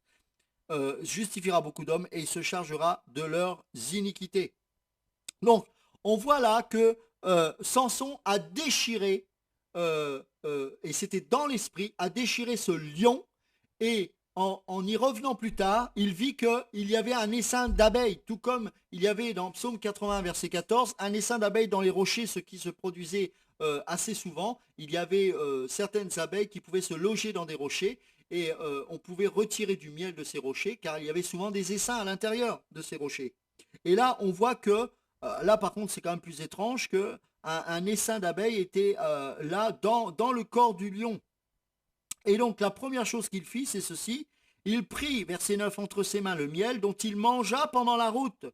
justifiera beaucoup d'hommes, et il se chargera de leurs iniquités. Donc, on voit là que Samson a déchiré, et c'était dans l'esprit, a déchiré ce lion. Et en y revenant plus tard, il vit qu'il y avait un essaim d'abeilles, tout comme il y avait dans Psaume 80, verset 14, un essaim d'abeilles dans les rochers, ce qui se produisait assez souvent. Il y avait certaines abeilles qui pouvaient se loger dans des rochers, et on pouvait retirer du miel de ces rochers, car il y avait souvent des essaims à l'intérieur de ces rochers. Et là, on voit que, là par contre, c'est quand même plus étrange, que un essaim d'abeilles était là dans le corps du lion. Et donc la première chose qu'il fit, c'est ceci. Il prit, verset 9, entre ses mains le miel dont il mangea pendant la route.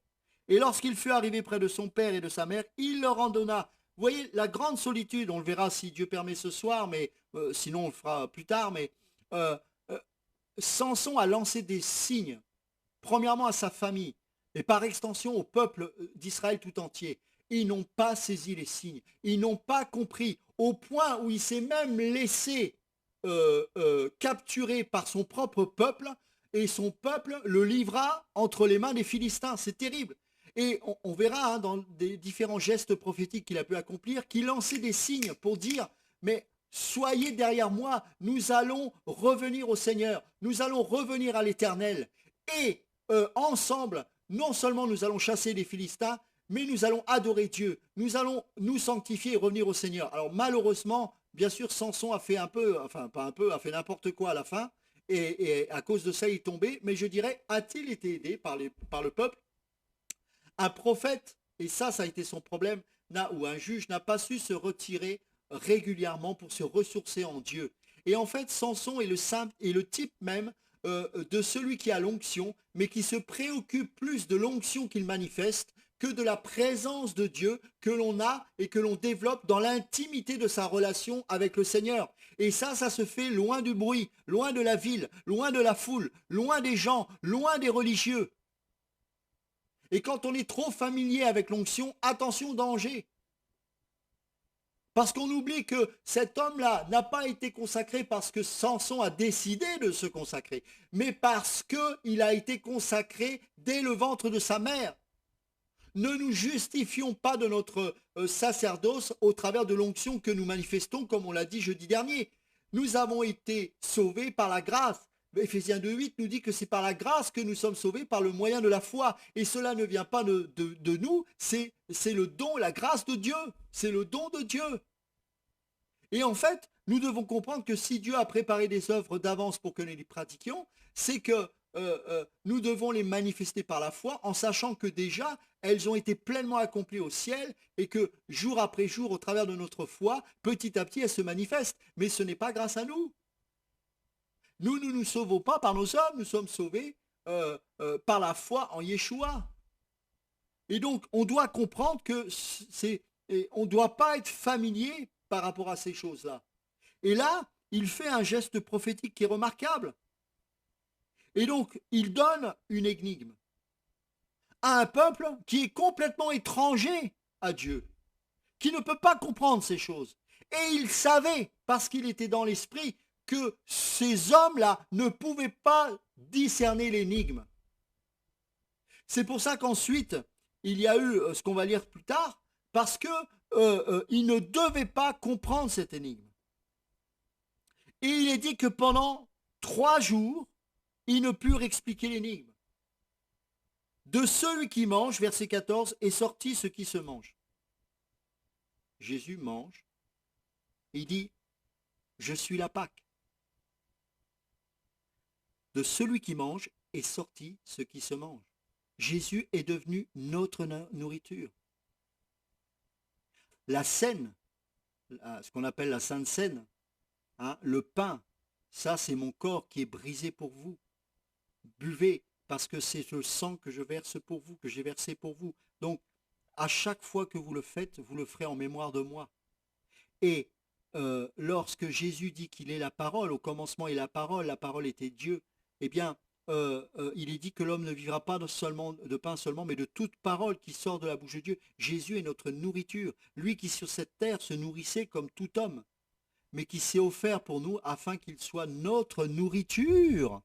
Et lorsqu'il fut arrivé près de son père et de sa mère, il leur en donna. Vous voyez, la grande solitude, on le verra si Dieu permet ce soir, mais sinon on le fera plus tard, mais Samson a lancé des signes, premièrement à sa famille, et par extension au peuple d'Israël tout entier. Ils n'ont pas saisi les signes, ils n'ont pas compris, au point où il s'est même laissé capturé par son propre peuple, et son peuple le livra entre les mains des Philistins. C'est terrible. Et on verra dans des différents gestes prophétiques qu'il a pu accomplir, qu'il lançait des signes pour dire, mais soyez derrière moi, nous allons revenir au Seigneur, nous allons revenir à l'Éternel, et ensemble, non seulement nous allons chasser les Philistins, mais nous allons adorer Dieu, nous allons nous sanctifier et revenir au Seigneur. Alors malheureusement, bien sûr, Samson a fait un peu, enfin pas un peu, a fait n'importe quoi à la fin, et à cause de ça, il est tombé. Mais je dirais, a-t-il été aidé par le peuple? Un prophète, et ça a été son problème, ou un juge n'a pas su se retirer régulièrement pour se ressourcer en Dieu. Et en fait, Samson est le type même de celui qui a l'onction, mais qui se préoccupe plus de l'onction qu'il manifeste que de la présence de Dieu que l'on a et que l'on développe dans l'intimité de sa relation avec le Seigneur. Et ça se fait loin du bruit, loin de la ville, loin de la foule, loin des gens, loin des religieux. Et quand on est trop familier avec l'onction, attention, danger. Parce qu'on oublie que cet homme-là n'a pas été consacré parce que Samson a décidé de se consacrer, mais parce qu'il a été consacré dès le ventre de sa mère. Ne nous justifions pas de notre sacerdoce au travers de l'onction que nous manifestons, comme on l'a dit jeudi dernier. Nous avons été sauvés par la grâce. Éphésiens 2,8 nous dit que c'est par la grâce que nous sommes sauvés par le moyen de la foi. Et cela ne vient pas de nous, c'est le don, la grâce de Dieu. C'est le don de Dieu. Et en fait, nous devons comprendre que si Dieu a préparé des œuvres d'avance pour que nous les pratiquions, c'est que nous devons les manifester par la foi en sachant que déjà, elles ont été pleinement accomplies au ciel et que jour après jour, au travers de notre foi, petit à petit, elles se manifestent. Mais ce n'est pas grâce à nous. Nous ne nous sauvons pas par nos œuvres, nous sommes sauvés par la foi en Yeshua. Et donc, on doit comprendre que on ne doit pas être familier par rapport à ces choses-là. Et là, il fait un geste prophétique qui est remarquable. Et donc, il donne une énigme à un peuple qui est complètement étranger à Dieu, qui ne peut pas comprendre ces choses. Et il savait, parce qu'il était dans l'esprit, que ces hommes-là ne pouvaient pas discerner l'énigme. C'est pour ça qu'ensuite, il y a eu ce qu'on va lire plus tard, parce que il ne devait pas comprendre cette énigme. Et il est dit que pendant 3 jours, ils ne purent expliquer l'énigme. De celui qui mange, verset 14, est sorti ce qui se mange. Jésus mange, il dit, je suis la Pâque. De celui qui mange est sorti ce qui se mange. Jésus est devenu notre nourriture. La scène, ce qu'on appelle la Sainte Seine, hein, le pain, ça c'est mon corps qui est brisé pour vous. Buvez, parce que c'est le sang que je verse pour vous, que j'ai versé pour vous. Donc, à chaque fois que vous le faites, vous le ferez en mémoire de moi. Et lorsque Jésus dit qu'il est la parole, au commencement est la parole était Dieu, eh bien, il est dit que l'homme ne vivra pas de pain seulement, mais de toute parole qui sort de la bouche de Dieu. Jésus est notre nourriture, lui qui sur cette terre se nourrissait comme tout homme, mais qui s'est offert pour nous afin qu'il soit notre nourriture.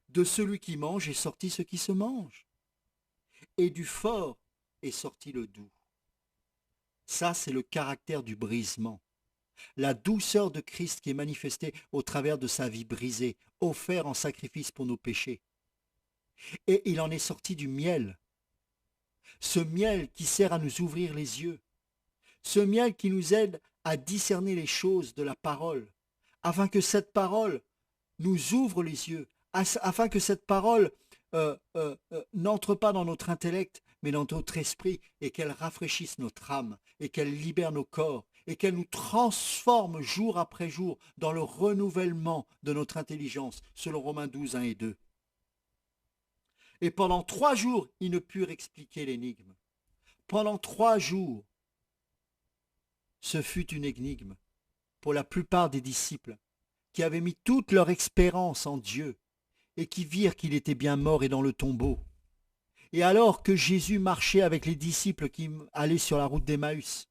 De celui qui mange est sorti ce qui se mange, et du fort est sorti le doux. Ça, c'est le caractère du brisement. La douceur de Christ qui est manifestée au travers de sa vie brisée, offert en sacrifice pour nos péchés. Et il en est sorti du miel. Ce miel qui sert à nous ouvrir les yeux. Ce miel qui nous aide à discerner les choses de la parole, afin que cette parole nous ouvre les yeux, afin que cette parole n'entre pas dans notre intellect, mais dans notre esprit, et qu'elle rafraîchisse notre âme, et qu'elle libère nos corps, et qu'elle nous transforme jour après jour dans le renouvellement de notre intelligence, selon Romains 12, 1 et 2. Et pendant 3 jours, ils ne purent expliquer l'énigme. Pendant 3 jours, ce fut une énigme pour la plupart des disciples qui avaient mis toute leur espérance en Dieu et qui virent qu'il était bien mort et dans le tombeau. Et alors que Jésus marchait avec les disciples qui allaient sur la route d'Emmaüs,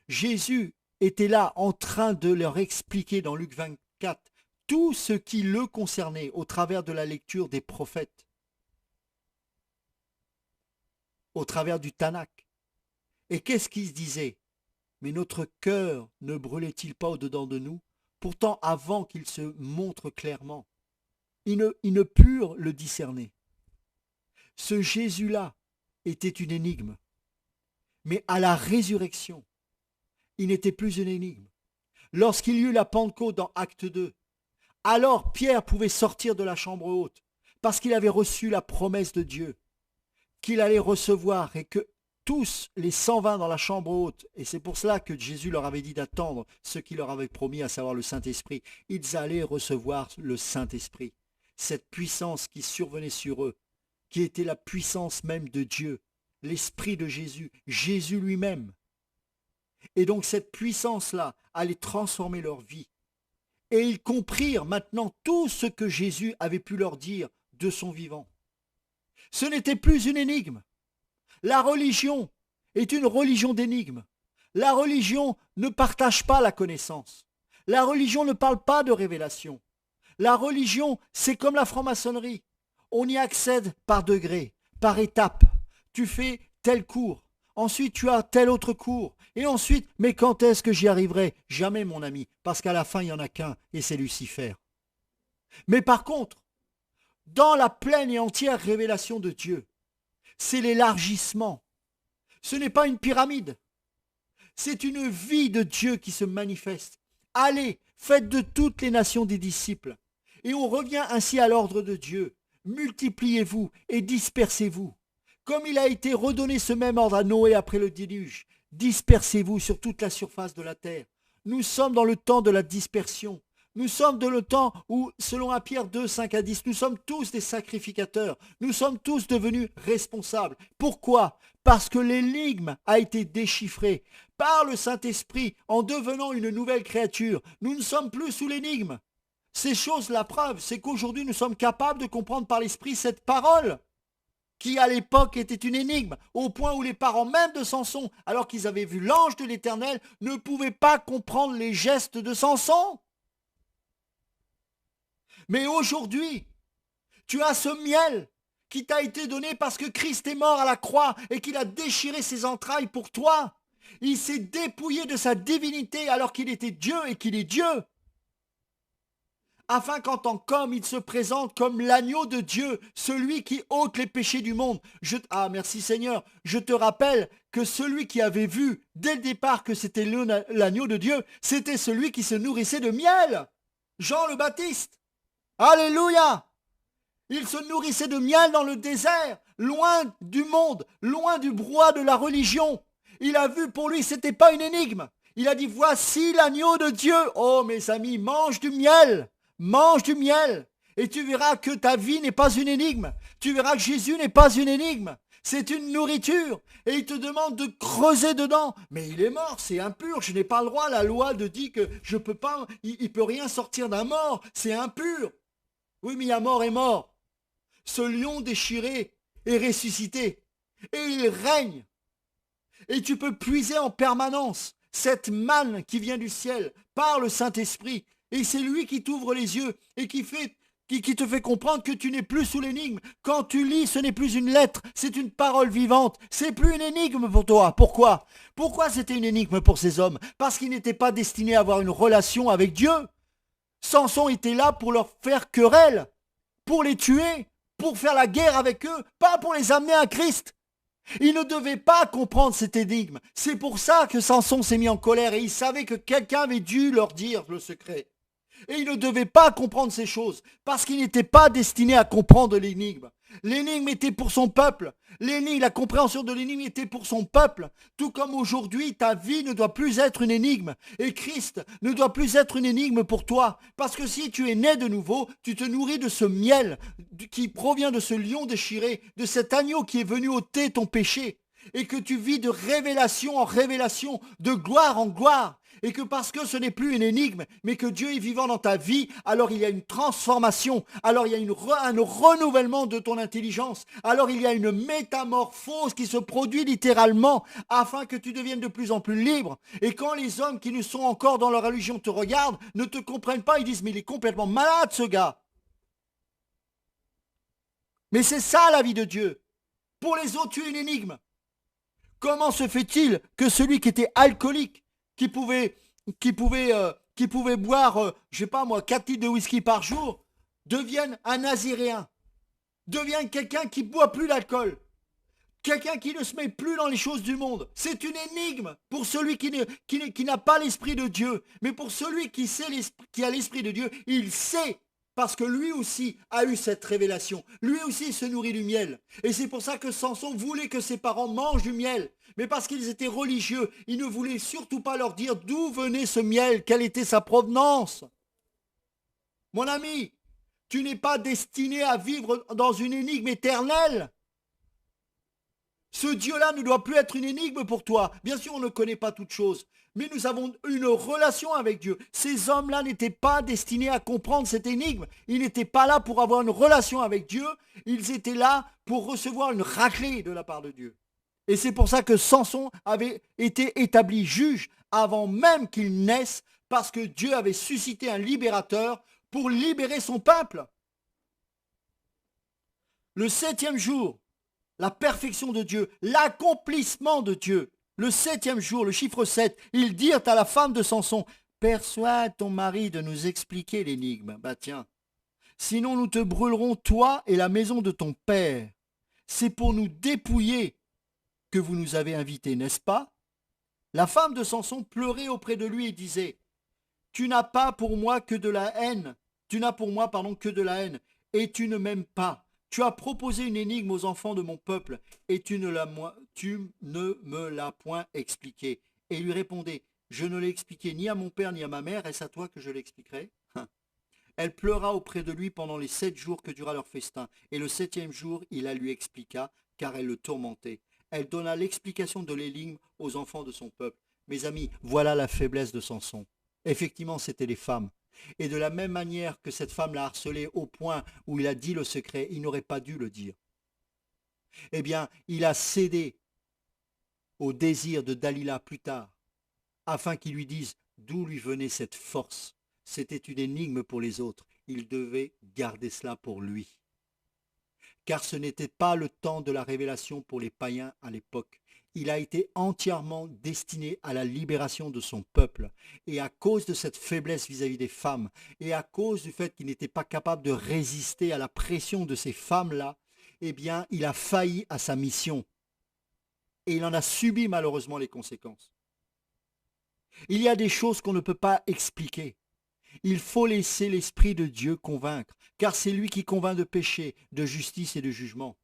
Jésus était là en train de leur expliquer dans Luc 24 tout ce qui le concernait au travers de la lecture des prophètes, au travers du Tanakh. Et qu'est-ce qu'il se disait? Mais notre cœur ne brûlait-il pas au-dedans de nous? Pourtant, avant qu'il se montre clairement, ils ne purent le discerner. Ce Jésus-là était une énigme. Mais à la résurrection, il n'était plus une énigme. Lorsqu'il y eut la Pentecôte dans Acte 2, Alors Pierre pouvait sortir de la chambre haute, parce qu'il avait reçu la promesse de Dieu, qu'il allait recevoir, et que tous les 120 dans la chambre haute, et c'est pour cela que Jésus leur avait dit d'attendre ce qu'il leur avait promis, à savoir le Saint-Esprit, ils allaient recevoir le Saint-Esprit, cette puissance qui survenait sur eux, qui était la puissance même de Dieu, l'Esprit de Jésus, Jésus lui-même. Et donc cette puissance-là allait transformer leur vie. Et ils comprirent maintenant tout ce que Jésus avait pu leur dire de son vivant. Ce n'était plus une énigme. La religion est une religion d'énigmes. La religion ne partage pas la connaissance. La religion ne parle pas de révélation. La religion, c'est comme la franc-maçonnerie. On y accède par degrés, par étapes. Tu fais tel cours, ensuite tu as tel autre cours, et ensuite, mais quand est-ce que j'y arriverai? Jamais, mon ami, parce qu'à la fin, il n'y en a qu'un, et c'est Lucifer. Mais par contre, dans la pleine et entière révélation de Dieu, c'est l'élargissement. Ce n'est pas une pyramide. C'est une vie de Dieu qui se manifeste. Allez, faites de toutes les nations des disciples. Et on revient ainsi à l'ordre de Dieu. Multipliez-vous et dispersez-vous. Comme il a été redonné ce même ordre à Noé après le déluge, dispersez-vous sur toute la surface de la terre. Nous sommes dans le temps de la dispersion. Nous sommes dans le temps où, selon 1 Pierre 2, 5 à 10, nous sommes tous des sacrificateurs. Nous sommes tous devenus responsables. Pourquoi? Parce que l'énigme a été déchiffrée par le Saint-Esprit en devenant une nouvelle créature. Nous ne sommes plus sous l'énigme. Ces choses, la preuve, c'est qu'aujourd'hui nous sommes capables de comprendre par l'Esprit cette parole qui à l'époque était une énigme, au point où les parents même de Samson, alors qu'ils avaient vu l'ange de l'Éternel, ne pouvaient pas comprendre les gestes de Samson. Mais aujourd'hui, tu as ce miel qui t'a été donné parce que Christ est mort à la croix et qu'il a déchiré ses entrailles pour toi. Il s'est dépouillé de sa divinité alors qu'il était Dieu et qu'il est Dieu. Afin qu'en tant qu'homme, il se présente comme l'agneau de Dieu, celui qui ôte les péchés du monde. Merci Seigneur. Je te rappelle que celui qui avait vu dès le départ que c'était l'agneau de Dieu, c'était celui qui se nourrissait de miel. Jean le Baptiste. Alléluia! Il se nourrissait de miel dans le désert, loin du monde, loin du brouhaha de la religion. Il a vu, pour lui, c'était pas une énigme. Il a dit, voici l'agneau de Dieu. Oh mes amis, mange du miel. Mange du miel et tu verras que ta vie n'est pas une énigme. Tu verras que Jésus n'est pas une énigme. C'est une nourriture. Et il te demande de creuser dedans. Mais il est mort, c'est impur. Je n'ai pas le droit. La loi te dit que je peux pas. Il peut rien sortir d'un mort. C'est impur. Oui, mais il y a mort et mort. Ce lion déchiré est ressuscité. Et il règne. Et tu peux puiser en permanence cette manne qui vient du ciel par le Saint-Esprit. Et c'est lui qui t'ouvre les yeux et qui te fait comprendre que tu n'es plus sous l'énigme. Quand tu lis, ce n'est plus une lettre, c'est une parole vivante. C'est plus une énigme pour toi. Pourquoi? Pourquoi c'était une énigme pour ces hommes? Parce qu'ils n'étaient pas destinés à avoir une relation avec Dieu. Samson était là pour leur faire querelle, pour les tuer, pour faire la guerre avec eux, pas pour les amener à Christ. Ils ne devaient pas comprendre cette énigme. C'est pour ça que Samson s'est mis en colère et il savait que quelqu'un avait dû leur dire le secret. Et il ne devait pas comprendre ces choses, parce qu'il n'était pas destiné à comprendre l'énigme. L'énigme était pour son peuple. La compréhension de l'énigme était pour son peuple. Tout comme aujourd'hui, ta vie ne doit plus être une énigme. Et Christ ne doit plus être une énigme pour toi. Parce que si tu es né de nouveau, tu te nourris de ce miel qui provient de ce lion déchiré, de cet agneau qui est venu ôter ton péché. Et que tu vis de révélation en révélation, de gloire en gloire. Et que parce que ce n'est plus une énigme, mais que Dieu est vivant dans ta vie, alors il y a une transformation, alors il y a un renouvellement de ton intelligence, alors il y a une métamorphose qui se produit littéralement, afin que tu deviennes de plus en plus libre. Et quand les hommes qui ne sont encore dans leur religion te regardent, ne te comprennent pas, ils disent, mais il est complètement malade ce gars. Mais c'est ça la vie de Dieu. Pour les autres, tu es une énigme. Comment se fait-il que celui qui était alcoolique, qui pouvait boire, je sais pas moi, 4 litres de whisky par jour, devienne un naziréen, devienne quelqu'un qui ne boit plus d'alcool? Quelqu'un qui ne se met plus dans les choses du monde. C'est une énigme pour celui qui n'a pas l'Esprit de Dieu. Mais pour celui qui a l'Esprit de Dieu, il sait. Parce que lui aussi a eu cette révélation. Lui aussi se nourrit du miel. Et c'est pour ça que Samson voulait que ses parents mangent du miel. Mais parce qu'ils étaient religieux, il ne voulait surtout pas leur dire d'où venait ce miel, quelle était sa provenance. Mon ami, tu n'es pas destiné à vivre dans une énigme éternelle. Ce Dieu-là ne doit plus être une énigme pour toi. Bien sûr, on ne connaît pas toutes choses, mais nous avons une relation avec Dieu. Ces hommes-là n'étaient pas destinés à comprendre cette énigme. Ils n'étaient pas là pour avoir une relation avec Dieu. Ils étaient là pour recevoir une raclée de la part de Dieu. Et c'est pour ça que Samson avait été établi juge avant même qu'il naisse, parce que Dieu avait suscité un libérateur pour libérer son peuple. Le 7e jour, la perfection de Dieu, l'accomplissement de Dieu. Le 7e jour, le chiffre 7, ils dirent à la femme de Samson, persuade ton mari de nous expliquer l'énigme. Bah tiens, sinon nous te brûlerons toi et la maison de ton père. C'est pour nous dépouiller que vous nous avez invités, n'est-ce pas? La femme de Samson pleurait auprès de lui et disait, tu n'as pas pour moi que de la haine, tu n'as pour moi, que de la haine, et tu ne m'aimes pas. Tu as proposé une énigme aux enfants de mon peuple, et tu ne me l'as point expliquée. Et il lui répondait, je ne l'ai expliqué ni à mon père ni à ma mère, est-ce à toi que je l'expliquerai? Elle pleura auprès de lui pendant les 7 jours que dura leur festin, et le 7e jour, il la lui expliqua, car elle le tourmentait. Elle donna l'explication de l'énigme aux enfants de son peuple. Mes amis, voilà la faiblesse de Samson. Effectivement, c'était les femmes. Et de la même manière que cette femme l'a harcelé au point où il a dit le secret, il n'aurait pas dû le dire. Eh bien, il a cédé au désir de Dalila plus tard, afin qu'il lui dise d'où lui venait cette force. C'était une énigme pour les autres. Il devait garder cela pour lui. Car ce n'était pas le temps de la révélation pour les païens à l'époque. Il a été entièrement destiné à la libération de son peuple. Et à cause de cette faiblesse vis-à-vis des femmes, et à cause du fait qu'il n'était pas capable de résister à la pression de ces femmes-là, eh bien, il a failli à sa mission. Et il en a subi malheureusement les conséquences. Il y a des choses qu'on ne peut pas expliquer. Il faut laisser l'Esprit de Dieu convaincre, car c'est lui qui convainc de péché, de justice et de jugement.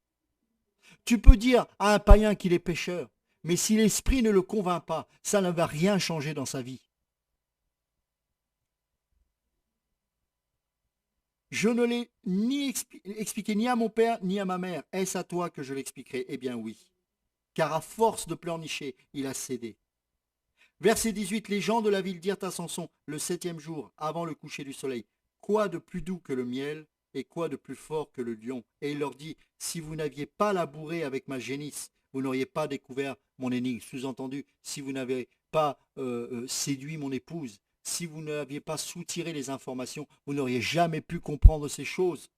Tu peux dire à un païen qu'il est pécheur, mais si l'Esprit ne le convainc pas, ça ne va rien changer dans sa vie. Je ne l'ai ni expliqué ni à mon père ni à ma mère. Est-ce à toi que je l'expliquerai? Eh bien oui, car à force de pleurnicher, il a cédé. Verset 18, les gens de la ville dirent à Samson, le 7e jour, avant le coucher du soleil, quoi de plus doux que le miel et quoi de plus fort que le lion? Et il leur dit, si vous n'aviez pas labouré avec ma génisse, vous n'auriez pas découvert mon énigme. Sous-entendu, si vous n'avez pas séduit mon épouse, si vous n'aviez pas soutiré les informations, vous n'auriez jamais pu comprendre ces choses.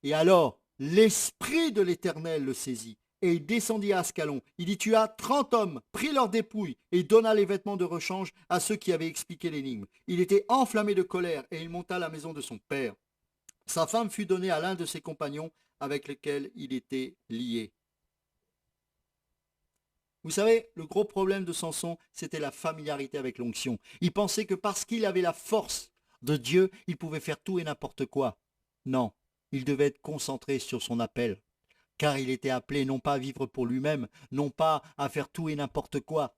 Et alors, l'Esprit de l'Éternel le saisit. Et il descendit à Ascalon. Il y tua 30 hommes, prit leurs dépouilles et donna les vêtements de rechange à ceux qui avaient expliqué l'énigme. Il était enflammé de colère et il monta à la maison de son père. Sa femme fut donnée à l'un de ses compagnons avec lesquels il était lié. Vous savez, le gros problème de Samson, c'était la familiarité avec l'onction. Il pensait que parce qu'il avait la force de Dieu, il pouvait faire tout et n'importe quoi. Non, il devait être concentré sur son appel. Car il était appelé non pas à vivre pour lui-même, non pas à faire tout et n'importe quoi.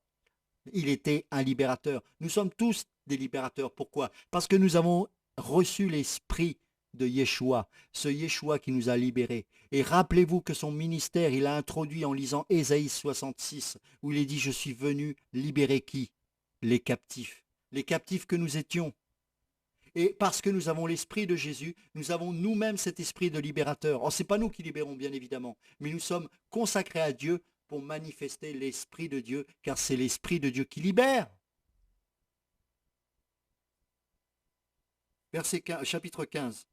Il était un libérateur. Nous sommes tous des libérateurs. Pourquoi? Parce que nous avons reçu l'esprit de Yeshua, ce Yeshua qui nous a libérés. Et rappelez-vous que son ministère, il a introduit en lisant Ésaïe 66, où il est dit, je suis venu libérer qui? Les captifs. Les captifs que nous étions. Et parce que nous avons l'esprit de Jésus, nous avons nous-mêmes cet esprit de libérateur. Ce n'est pas nous qui libérons, bien évidemment, mais nous sommes consacrés à Dieu pour manifester l'esprit de Dieu, car c'est l'esprit de Dieu qui libère. Chapitre 15.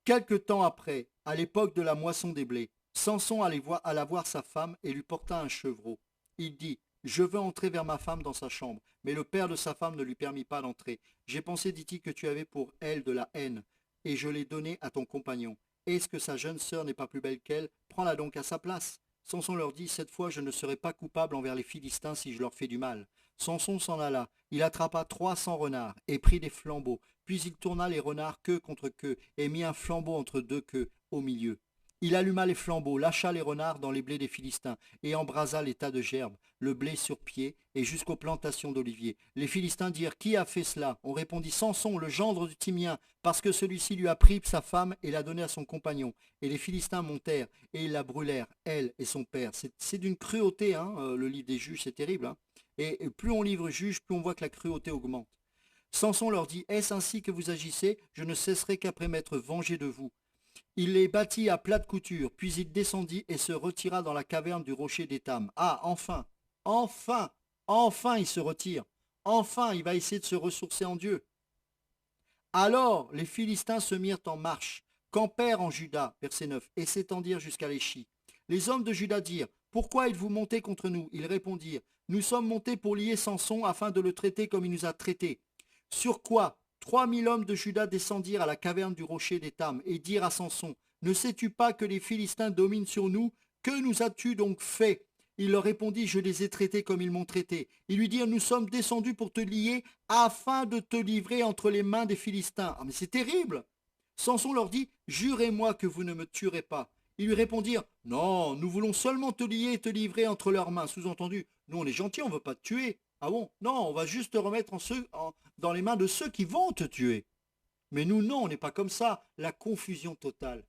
Quelque temps après, à l'époque de la moisson des blés, Samson alla voir sa femme et lui porta un chevreau. Il dit, je veux entrer vers ma femme dans sa chambre. Mais le père de sa femme ne lui permit pas d'entrer. J'ai pensé, dit-il, que tu avais pour elle de la haine, et je l'ai donnée à ton compagnon. Est-ce que sa jeune sœur n'est pas plus belle qu'elle? Prends-la donc à sa place. Samson leur dit, cette fois je ne serai pas coupable envers les Philistins si je leur fais du mal. Samson s'en alla, il attrapa 300 renards et prit des flambeaux, puis il tourna les renards queue contre queue et mit un flambeau entre deux queues au milieu. Il alluma les flambeaux, lâcha les renards dans les blés des Philistins et embrasa les tas de gerbes, le blé sur pied et jusqu'aux plantations d'oliviers. Les Philistins dirent, qui a fait cela? On répondit, Samson, le gendre du Timien, parce que celui-ci lui a pris sa femme et l'a donnée à son compagnon. Et les Philistins montèrent et ils la brûlèrent, elle et son père. C'est d'une cruauté, hein, le livre des juges, c'est terrible. Hein. Et plus on livre juge, plus on voit que la cruauté augmente. Samson leur dit, est-ce ainsi que vous agissez? Je ne cesserai qu'après m'être vengé de vous. Il les battit à plate couture, puis il descendit et se retira dans la caverne du rocher d'Étam. Ah, enfin, enfin, enfin il se retire. Enfin il va essayer de se ressourcer en Dieu. Alors les Philistins se mirent en marche, campèrent en Juda, verset 9, et s'étendirent jusqu'à l'Échi. Les hommes de Juda dirent, pourquoi êtes-vous montés contre nous? Ils répondirent, nous sommes montés pour lier Samson afin de le traiter comme il nous a traités. Sur quoi 3000 hommes de Juda descendirent à la caverne du rocher d'Étam et dirent à Samson, ne sais-tu pas que les Philistins dominent sur nous? Que nous as-tu donc fait? Il leur répondit, je les ai traités comme ils m'ont traité. Ils lui dirent, nous sommes descendus pour te lier afin de te livrer entre les mains des Philistins. Ah mais c'est terrible! Samson leur dit, jurez-moi que vous ne me tuerez pas. Ils lui répondirent, non, nous voulons seulement te lier et te livrer entre leurs mains. Sous-entendu, nous on est gentils, on ne veut pas te tuer. Ah bon? Non, on va juste te remettre dans les mains de ceux qui vont te tuer. Mais nous, non, on n'est pas comme ça. La confusion totale.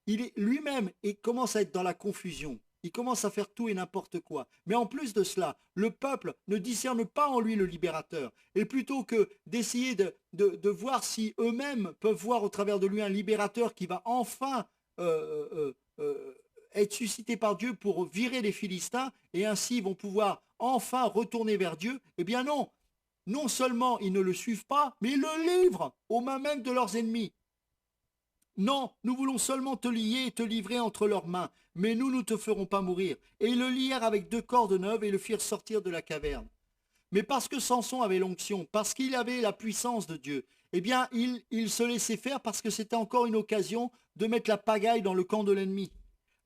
Il est lui-même et commence à être dans la confusion. Il commence à faire tout et n'importe quoi. Mais en plus de cela, le peuple ne discerne pas en lui le libérateur. Et plutôt que d'essayer de voir si eux-mêmes peuvent voir au travers de lui un libérateur qui va enfin être suscité par Dieu pour virer les Philistins, et ainsi ils vont pouvoir enfin retourner vers Dieu, eh bien non. Non seulement ils ne le suivent pas, mais ils le livrent aux mains même de leurs ennemis. Non, nous voulons seulement te lier et te livrer entre leurs mains, mais nous ne te ferons pas mourir. Et ils le lièrent avec 2 cordes neuves et le firent sortir de la caverne. Mais parce que Samson avait l'onction, parce qu'il avait la puissance de Dieu, eh bien il se laissait faire parce que c'était encore une occasion de mettre la pagaille dans le camp de l'ennemi.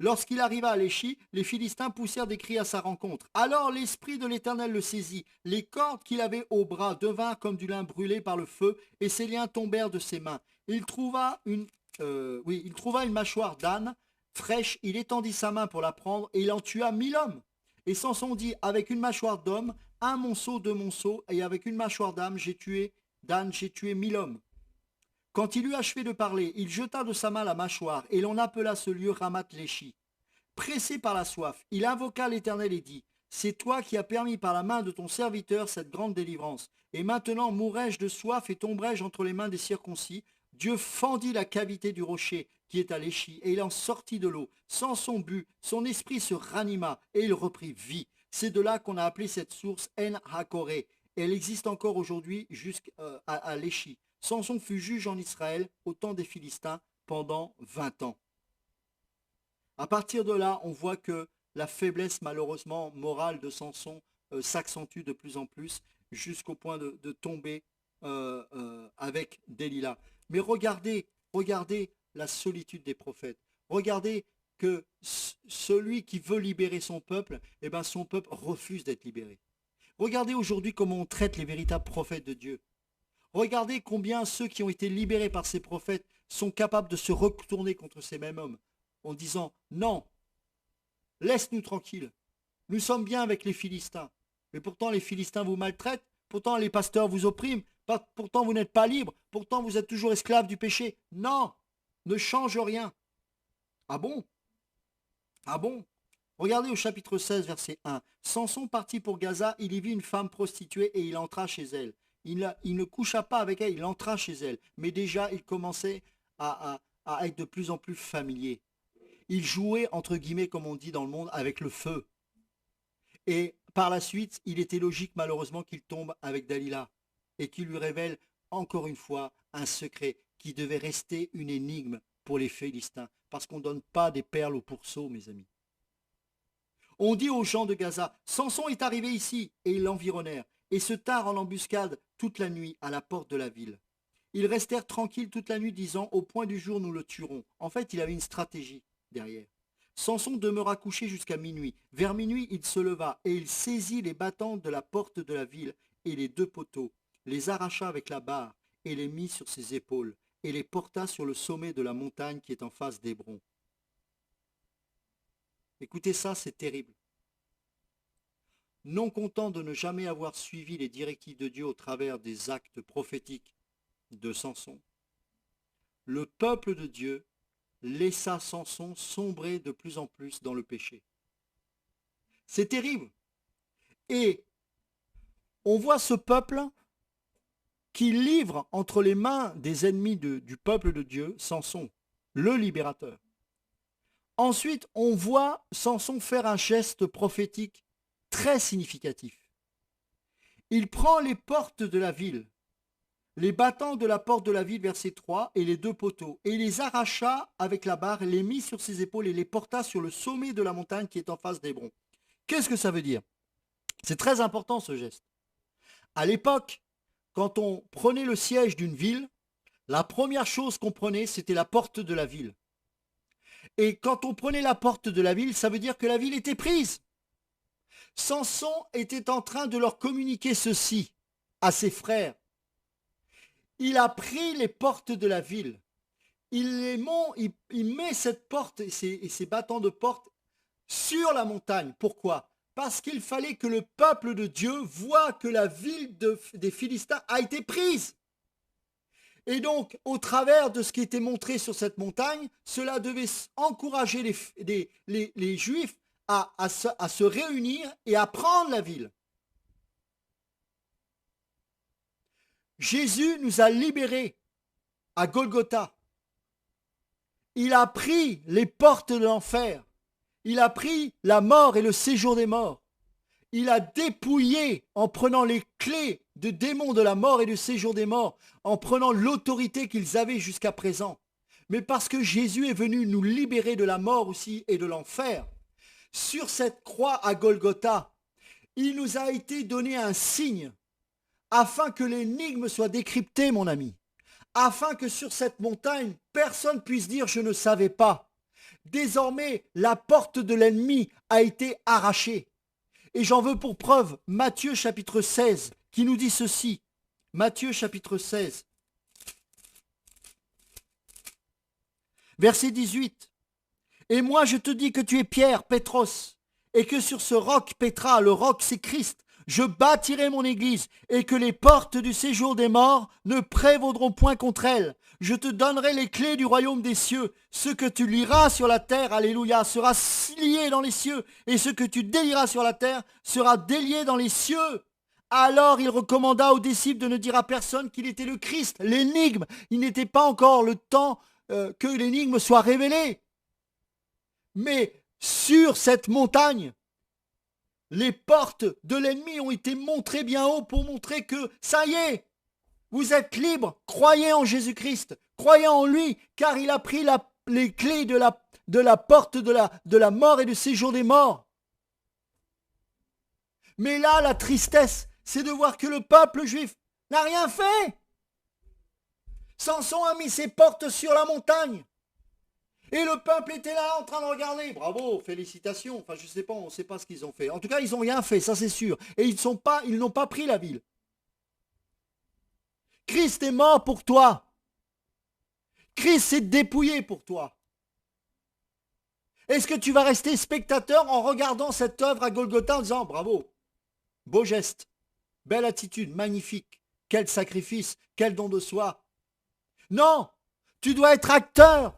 Lorsqu'il arriva à l'Échi, les Philistins poussèrent des cris à sa rencontre. Alors l'Esprit de l'Éternel le saisit. Les cordes qu'il avait au bras devinrent comme du lin brûlé par le feu, et ses liens tombèrent de ses mains. Il trouva une mâchoire d'âne fraîche, il étendit sa main pour la prendre, et il en tua 1000 hommes. Et Samson dit, avec une mâchoire d'homme, un monceau, 2 monceaux, et avec une mâchoire d'âne, j'ai tué 1000 hommes. Quand il eut achevé de parler, il jeta de sa main la mâchoire, et l'on appela ce lieu Ramath-Léchi. Pressé par la soif, il invoqua l'Éternel et dit, c'est toi qui as permis par la main de ton serviteur cette grande délivrance. Et maintenant mourrai-je de soif et tomberai-je entre les mains des circoncis. Dieu fendit la cavité du rocher qui est à l'Échi, et il en sortit de l'eau. Sans son but, son esprit se ranima, et il reprit vie. C'est de là qu'on a appelé cette source En-Hakoré. Elle existe encore aujourd'hui jusqu'à l'Échi. Samson fut juge en Israël au temps des Philistins pendant 20 ans. À partir de là, on voit que la faiblesse malheureusement morale de Samson s'accentue de plus en plus jusqu'au point de tomber avec Delilah. Mais regardez la solitude des prophètes. Regardez que celui qui veut libérer son peuple, eh ben son peuple refuse d'être libéré. Regardez aujourd'hui comment on traite les véritables prophètes de Dieu. Regardez combien ceux qui ont été libérés par ces prophètes sont capables de se retourner contre ces mêmes hommes en disant « Non, laisse-nous tranquilles, nous sommes bien avec les Philistins. » Mais pourtant les Philistins vous maltraitent, pourtant les pasteurs vous oppriment, pourtant vous n'êtes pas libres, pourtant vous êtes toujours esclaves du péché. Non, ne change rien. Ah bon? Ah bon? Regardez au chapitre 16, verset 1. Samson partit pour Gaza, il y vit une femme prostituée et il entra chez elle. Il ne coucha pas avec elle, il entra chez elle. Mais déjà, il commençait à être de plus en plus familier. Il jouait, entre guillemets, comme on dit dans le monde, avec le feu. Et par la suite, il était logique, malheureusement, qu'il tombe avec Dalila et qu'il lui révèle, encore une fois, un secret qui devait rester une énigme pour les Philistins. Parce qu'on ne donne pas des perles au pourceau, mes amis. On dit aux gens de Gaza, Samson est arrivé ici, et ils l'environnèrent, et se tinrent en embuscade toute la nuit à la porte de la ville. Ils restèrent tranquilles toute la nuit, disant, au point du jour, nous le tuerons. En fait, il avait une stratégie derrière. Samson demeura couché jusqu'à minuit. Vers minuit, il se leva, et il saisit les battants de la porte de la ville, et les 2 poteaux, les arracha avec la barre, et les mit sur ses épaules, et les porta sur le sommet de la montagne qui est en face d'Hébron. Écoutez ça, c'est terrible. Non content de ne jamais avoir suivi les directives de Dieu au travers des actes prophétiques de Samson, le peuple de Dieu laissa Samson sombrer de plus en plus dans le péché. C'est terrible. Et on voit ce peuple qui livre entre les mains des ennemis du peuple de Dieu, Samson, le libérateur. Ensuite, on voit Samson faire un geste prophétique très significatif. Il prend les portes de la ville, les battants de la porte de la ville, verset 3, et les 2 poteaux, et il les arracha avec la barre, les mit sur ses épaules et les porta sur le sommet de la montagne qui est en face d'Hébron. Qu'est-ce que ça veut dire? C'est très important ce geste. À l'époque, quand on prenait le siège d'une ville, la première chose qu'on prenait, c'était la porte de la ville. Et quand on prenait la porte de la ville, ça veut dire que la ville était prise. Samson était en train de leur communiquer ceci à ses frères. Il a pris les portes de la ville. Il met cette porte et ses battants de porte sur la montagne. Pourquoi? Parce qu'il fallait que le peuple de Dieu voie que la ville des Philistins a été prise. Et donc, au travers de ce qui était montré sur cette montagne, cela devait encourager les Juifs à se réunir et à prendre la ville. Jésus nous a libérés à Golgotha. Il a pris les portes de l'enfer. Il a pris la mort et le séjour des morts. Il a dépouillé en prenant les clés de démons de la mort et du séjour des morts, en prenant l'autorité qu'ils avaient jusqu'à présent. Mais parce que Jésus est venu nous libérer de la mort aussi et de l'enfer, sur cette croix à Golgotha, il nous a été donné un signe afin que l'énigme soit décryptée, mon ami, afin que sur cette montagne, personne puisse dire « je ne savais pas ». Désormais, la porte de l'ennemi a été arrachée. Et j'en veux pour preuve Matthieu chapitre 16 qui nous dit ceci. Matthieu chapitre 16, verset 18. Et moi je te dis que tu es Pierre, Pétros, et que sur ce roc, Pétra, le roc c'est Christ, je bâtirai mon église, et que les portes du séjour des morts ne prévaudront point contre elle. Je te donnerai les clés du royaume des cieux. Ce que tu liras sur la terre, alléluia, sera lié dans les cieux, et ce que tu délieras sur la terre sera délié dans les cieux. Alors il recommanda aux disciples de ne dire à personne qu'il était le Christ, l'énigme. Il n'était pas encore le temps que l'énigme soit révélée. Mais sur cette montagne, les portes de l'ennemi ont été montrées bien haut pour montrer que ça y est, vous êtes libres, croyez en Jésus-Christ, croyez en lui, car il a pris les clés de la porte de la mort et du séjour des morts. Mais là, la tristesse, c'est de voir que le peuple juif n'a rien fait. Samson a mis ses portes sur la montagne. Et le peuple était là en train de regarder. Bravo, félicitations. Enfin, je sais pas, on ne sait pas ce qu'ils ont fait. En tout cas, ils n'ont rien fait, ça c'est sûr. Et ils n'ont pas pris la ville. Christ est mort pour toi. Christ s'est dépouillé pour toi. Est-ce que tu vas rester spectateur en regardant cette œuvre à Golgotha en disant bravo, beau geste, belle attitude, magnifique, quel sacrifice, quel don de soi? Non, tu dois être acteur.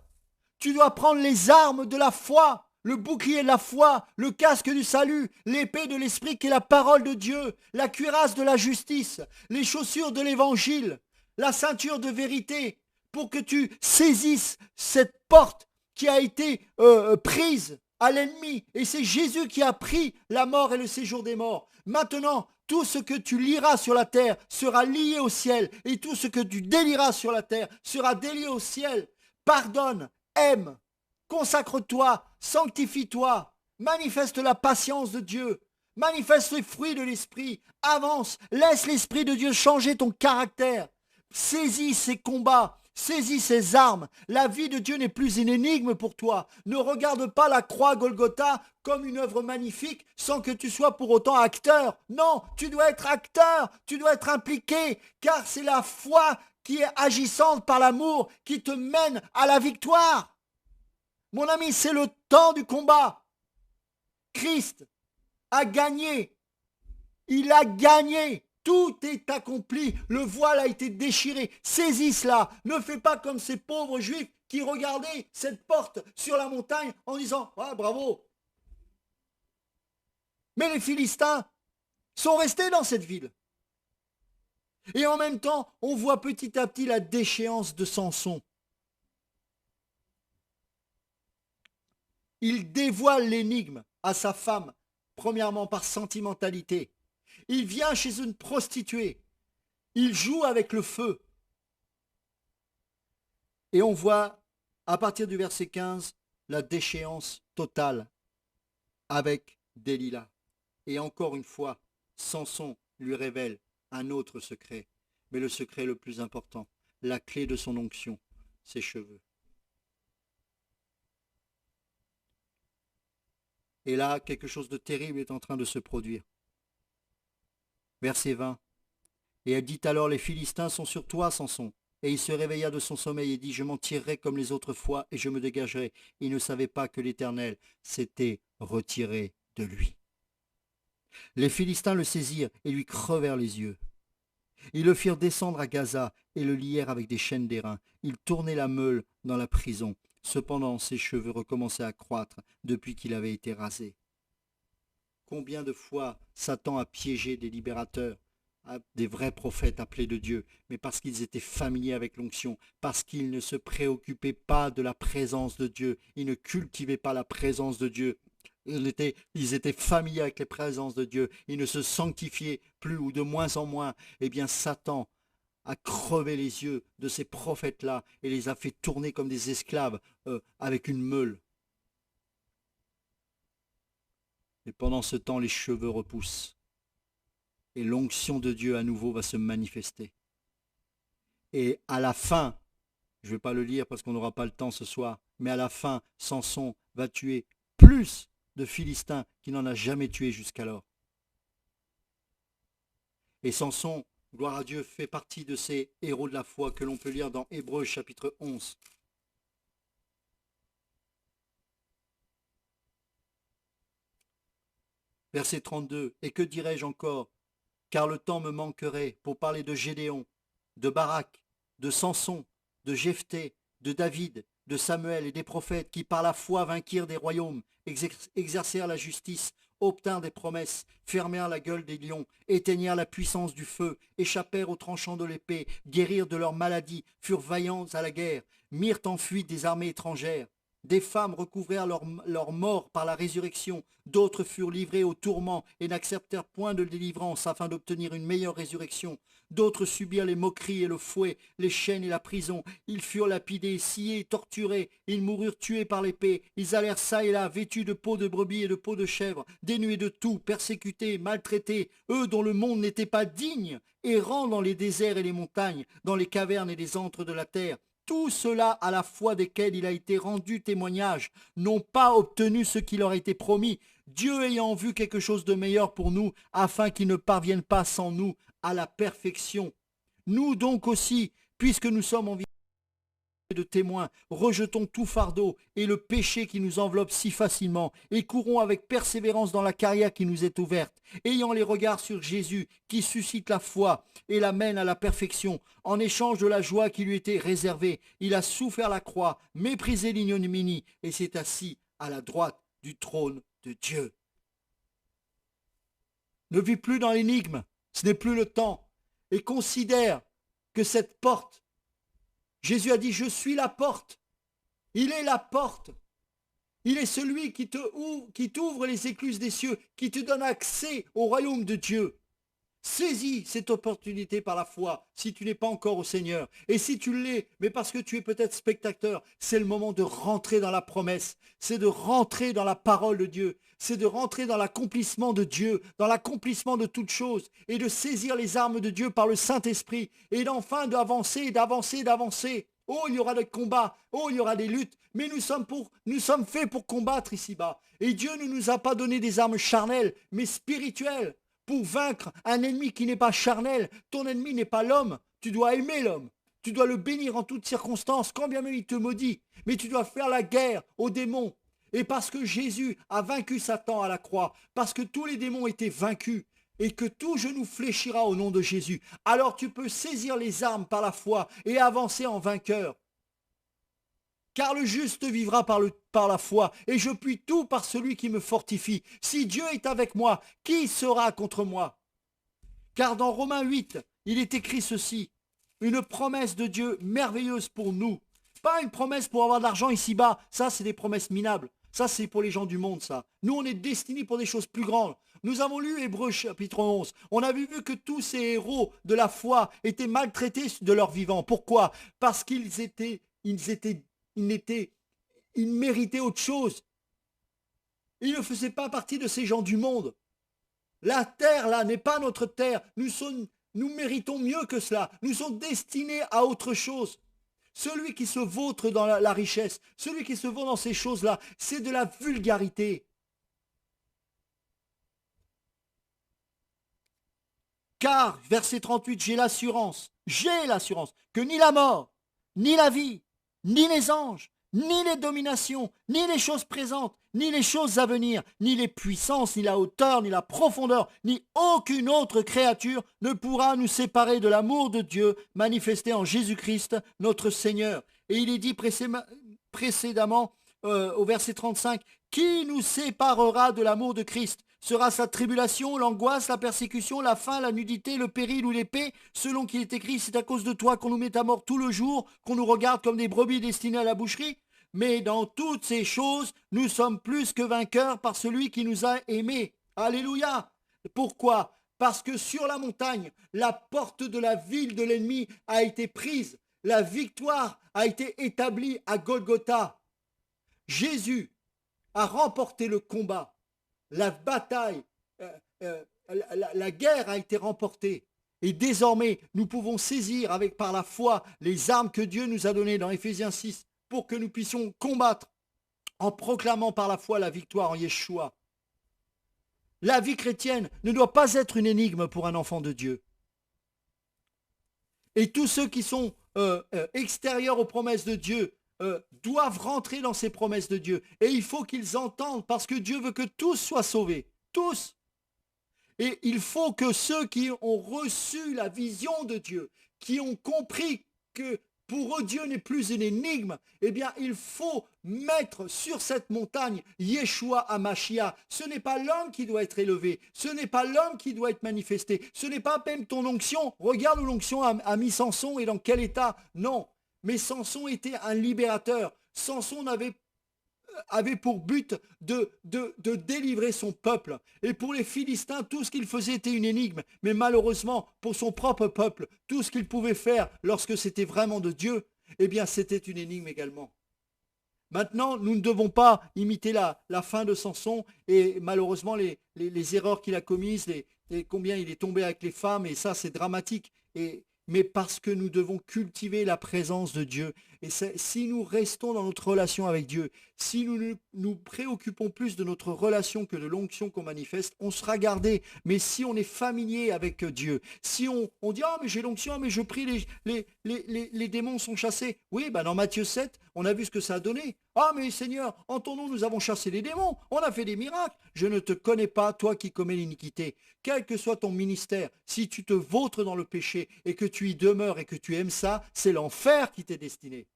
Tu dois prendre les armes de la foi, le bouclier de la foi, le casque du salut, l'épée de l'esprit qui est la parole de Dieu, la cuirasse de la justice, les chaussures de l'évangile, la ceinture de vérité, pour que tu saisisses cette porte qui a été prise à l'ennemi. Et c'est Jésus qui a pris la mort et le séjour des morts. Maintenant, tout ce que tu liras sur la terre sera lié au ciel, et tout ce que tu délieras sur la terre sera délié au ciel. Pardonne. Aime, consacre-toi, sanctifie-toi, manifeste la patience de Dieu, manifeste les fruits de l'esprit, avance, laisse l'esprit de Dieu changer ton caractère, Saisis ces combats, saisis ces armes. La vie de Dieu n'est plus une énigme pour toi. Ne regarde pas la croix Golgotha comme une œuvre magnifique sans que tu sois pour autant acteur. Non, tu dois être acteur, tu dois être impliqué, car c'est la foi qui est agissante par l'amour qui te mène à la victoire. Mon ami, c'est le temps du combat. Christ a gagné. Il a gagné. Tout est accompli. Le voile a été déchiré. Saisis cela. Ne fais pas comme ces pauvres juifs qui regardaient cette porte sur la montagne en disant « Ah, bravo !» Mais les Philistins sont restés dans cette ville. Et en même temps, on voit petit à petit la déchéance de Samson. Il dévoile l'énigme à sa femme, premièrement par sentimentalité. Il vient chez une prostituée. Il joue avec le feu. Et on voit, à partir du verset 15, la déchéance totale avec Delilah. Et encore une fois, Samson lui révèle un autre secret, mais le secret le plus important, la clé de son onction, ses cheveux. Et là, quelque chose de terrible est en train de se produire. Verset 20. Et elle dit alors, les Philistins sont sur toi, Samson. Et il se réveilla de son sommeil et dit, je m'en tirerai comme les autres fois et je me dégagerai. Il ne savait pas que l'Éternel s'était retiré de lui. Les Philistins le saisirent et lui crevèrent les yeux. Ils le firent descendre à Gaza et le lièrent avec des chaînes d'airain. Ils tournaient la meule dans la prison. Cependant, ses cheveux recommençaient à croître depuis qu'il avait été rasé. Combien de fois Satan a piégé des libérateurs, des vrais prophètes appelés de Dieu, mais parce qu'ils étaient familiers avec l'onction, parce qu'ils ne se préoccupaient pas de la présence de Dieu, ils ne cultivaient pas la présence de Dieu. Ils étaient familiers avec les présences de Dieu, ils ne se sanctifiaient plus ou de moins en moins. Eh bien, Satan a crevé les yeux de ces prophètes-là et les a fait tourner comme des esclaves avec une meule. Et pendant ce temps, les cheveux repoussent. Et l'onction de Dieu à nouveau va se manifester. Et à la fin, je ne vais pas le lire parce qu'on n'aura pas le temps ce soir, mais à la fin, Samson va tuer plus de Philistins qu'il n'en a jamais tué jusqu'alors. Et Samson, gloire à Dieu, fait partie de ces héros de la foi que l'on peut lire dans Hébreux chapitre 11. Verset 32. Et que dirais-je encore? Car le temps me manquerait pour parler de Gédéon, de Barak, de Samson, de Jephthé, de David, de Samuel et des prophètes qui par la foi vainquirent des royaumes, exercèrent la justice, obtinrent des promesses, fermèrent la gueule des lions, éteignirent la puissance du feu, échappèrent aux tranchants de l'épée, guérirent de leurs maladies, furent vaillants à la guerre, mirent en fuite des armées étrangères. Des femmes recouvrèrent leur mort par la résurrection, d'autres furent livrées au tourment et n'acceptèrent point de délivrance afin d'obtenir une meilleure résurrection. D'autres subirent les moqueries et le fouet, les chaînes et la prison. Ils furent lapidés, sciés, torturés. Ils moururent tués par l'épée. Ils allèrent çà et là, vêtus de peaux de brebis et de peaux de chèvre, dénués de tout, persécutés, maltraités, eux dont le monde n'était pas digne, errant dans les déserts et les montagnes, dans les cavernes et les antres de la terre. Tout cela à la foi desquels il a été rendu témoignage, n'ont pas obtenu ce qui leur a été promis, Dieu ayant vu quelque chose de meilleur pour nous, afin qu'ils ne parviennent pas sans nous à la perfection. Nous donc aussi, puisque nous sommes en vie de témoins, rejetons tout fardeau et le péché qui nous enveloppe si facilement, et courons avec persévérance dans la carrière qui nous est ouverte, ayant les regards sur Jésus, qui suscite la foi et la mène à la perfection. En échange de la joie qui lui était réservée, il a souffert la croix, méprisé l'ignominie, et s'est assis à la droite du trône de Dieu. Ne vis plus dans l'énigme, ce n'est plus le temps, et considère que cette porte, Jésus a dit, je suis la porte. Il est la porte. Il est celui qui t'ouvre les écluses des cieux, qui te donne accès au royaume de Dieu. Saisis cette opportunité par la foi si tu n'es pas encore au Seigneur. Et si tu l'es, mais parce que tu es peut-être spectateur, c'est le moment de rentrer dans la promesse. C'est de rentrer dans la parole de Dieu. C'est de rentrer dans l'accomplissement de Dieu, dans l'accomplissement de toutes choses. Et de saisir les armes de Dieu par le Saint-Esprit. Et d'enfin d'avancer, d'avancer, d'avancer. Oh, il y aura des combats. Oh, il y aura des luttes. Mais nous sommes faits pour combattre ici-bas. Et Dieu ne nous a pas donné des armes charnelles, mais spirituelles. Pour vaincre un ennemi qui n'est pas charnel. Ton ennemi n'est pas l'homme. Tu dois aimer l'homme. Tu dois le bénir en toutes circonstances, quand bien même il te maudit. Mais tu dois faire la guerre aux démons. Et parce que Jésus a vaincu Satan à la croix, parce que tous les démons étaient vaincus, et que tout genou fléchira au nom de Jésus, alors tu peux saisir les armes par la foi et avancer en vainqueur. Car le juste vivra par la foi, et je puis tout par celui qui me fortifie. Si Dieu est avec moi, qui sera contre moi? Car dans Romains 8, il est écrit ceci, une promesse de Dieu merveilleuse pour nous. Pas une promesse pour avoir de l'argent ici-bas, ça c'est des promesses minables. Ça c'est pour les gens du monde, ça. Nous on est destinés pour des choses plus grandes. Nous avons lu Hébreux chapitre 11. On a vu que tous ces héros de la foi étaient maltraités de leur vivant. Pourquoi? Parce qu'ils méritaient autre chose. Ils ne faisaient pas partie de ces gens du monde. La terre, là, n'est pas notre terre. Nous méritons mieux que cela. Nous sommes destinés à autre chose. Celui qui se vautre dans la richesse, celui qui se vautre dans ces choses-là, c'est de la vulgarité. Car, verset 38, j'ai l'assurance, que ni la mort, ni la vie, ni les anges, ni les dominations, ni les choses présentes, ni les choses à venir, ni les puissances, ni la hauteur, ni la profondeur, ni aucune autre créature ne pourra nous séparer de l'amour de Dieu manifesté en Jésus-Christ, notre Seigneur. Et il est dit précédemment, au verset 35, « Qui nous séparera de l'amour de Christ ? Sera sa tribulation, l'angoisse, la persécution, la faim, la nudité, le péril ou l'épée, selon qu'il est écrit, c'est à cause de toi qu'on nous met à mort tout le jour, qu'on nous regarde comme des brebis destinées à la boucherie. Mais dans toutes ces choses, nous sommes plus que vainqueurs par celui qui nous a aimés. » Alléluia. Pourquoi? Parce que sur la montagne, la porte de la ville de l'ennemi a été prise. La victoire a été établie à Golgotha. Jésus a remporté le combat. La bataille, la guerre a été remportée. Et désormais, nous pouvons saisir par la foi les armes que Dieu nous a données dans Éphésiens 6 pour que nous puissions combattre en proclamant par la foi la victoire en Yeshua. La vie chrétienne ne doit pas être une énigme pour un enfant de Dieu. Et tous ceux qui sont extérieurs aux promesses de Dieu doivent rentrer dans ces promesses de Dieu. Et il faut qu'ils entendent, parce que Dieu veut que tous soient sauvés. Tous. Et il faut que ceux qui ont reçu la vision de Dieu, qui ont compris que pour eux Dieu n'est plus une énigme, eh bien il faut mettre sur cette montagne Yeshua Hamashiach. Ce n'est pas l'homme qui doit être élevé, ce n'est pas l'homme qui doit être manifesté, ce n'est pas même ton onction. Regarde où l'onction a mis Samson et dans quel état. Non. Mais Samson était un libérateur. Samson avait pour but de délivrer son peuple. Et pour les Philistins, tout ce qu'il faisait était une énigme. Mais malheureusement, pour son propre peuple, tout ce qu'il pouvait faire lorsque c'était vraiment de Dieu, eh bien c'était une énigme également. Maintenant, nous ne devons pas imiter la fin de Samson et malheureusement les erreurs qu'il a commises, combien il est tombé avec les femmes, et ça c'est dramatique. Mais parce que nous devons cultiver la présence de Dieu. Et si nous restons dans notre relation avec Dieu, si nous nous préoccupons plus de notre relation que de l'onction qu'on manifeste, on sera gardé. Mais si on est familier avec Dieu, si on dit « Ah, mais j'ai l'onction, mais je prie, les démons sont chassés. » Oui, dans Matthieu 7, on a vu ce que ça a donné. « Ah, mais Seigneur, en ton nom, nous avons chassé les démons. On a fait des miracles. Je ne te connais pas, toi qui commets l'iniquité. » Quel que soit ton ministère, si tu te vautres dans le péché et que tu y demeures et que tu aimes ça, c'est l'enfer qui t'est destiné.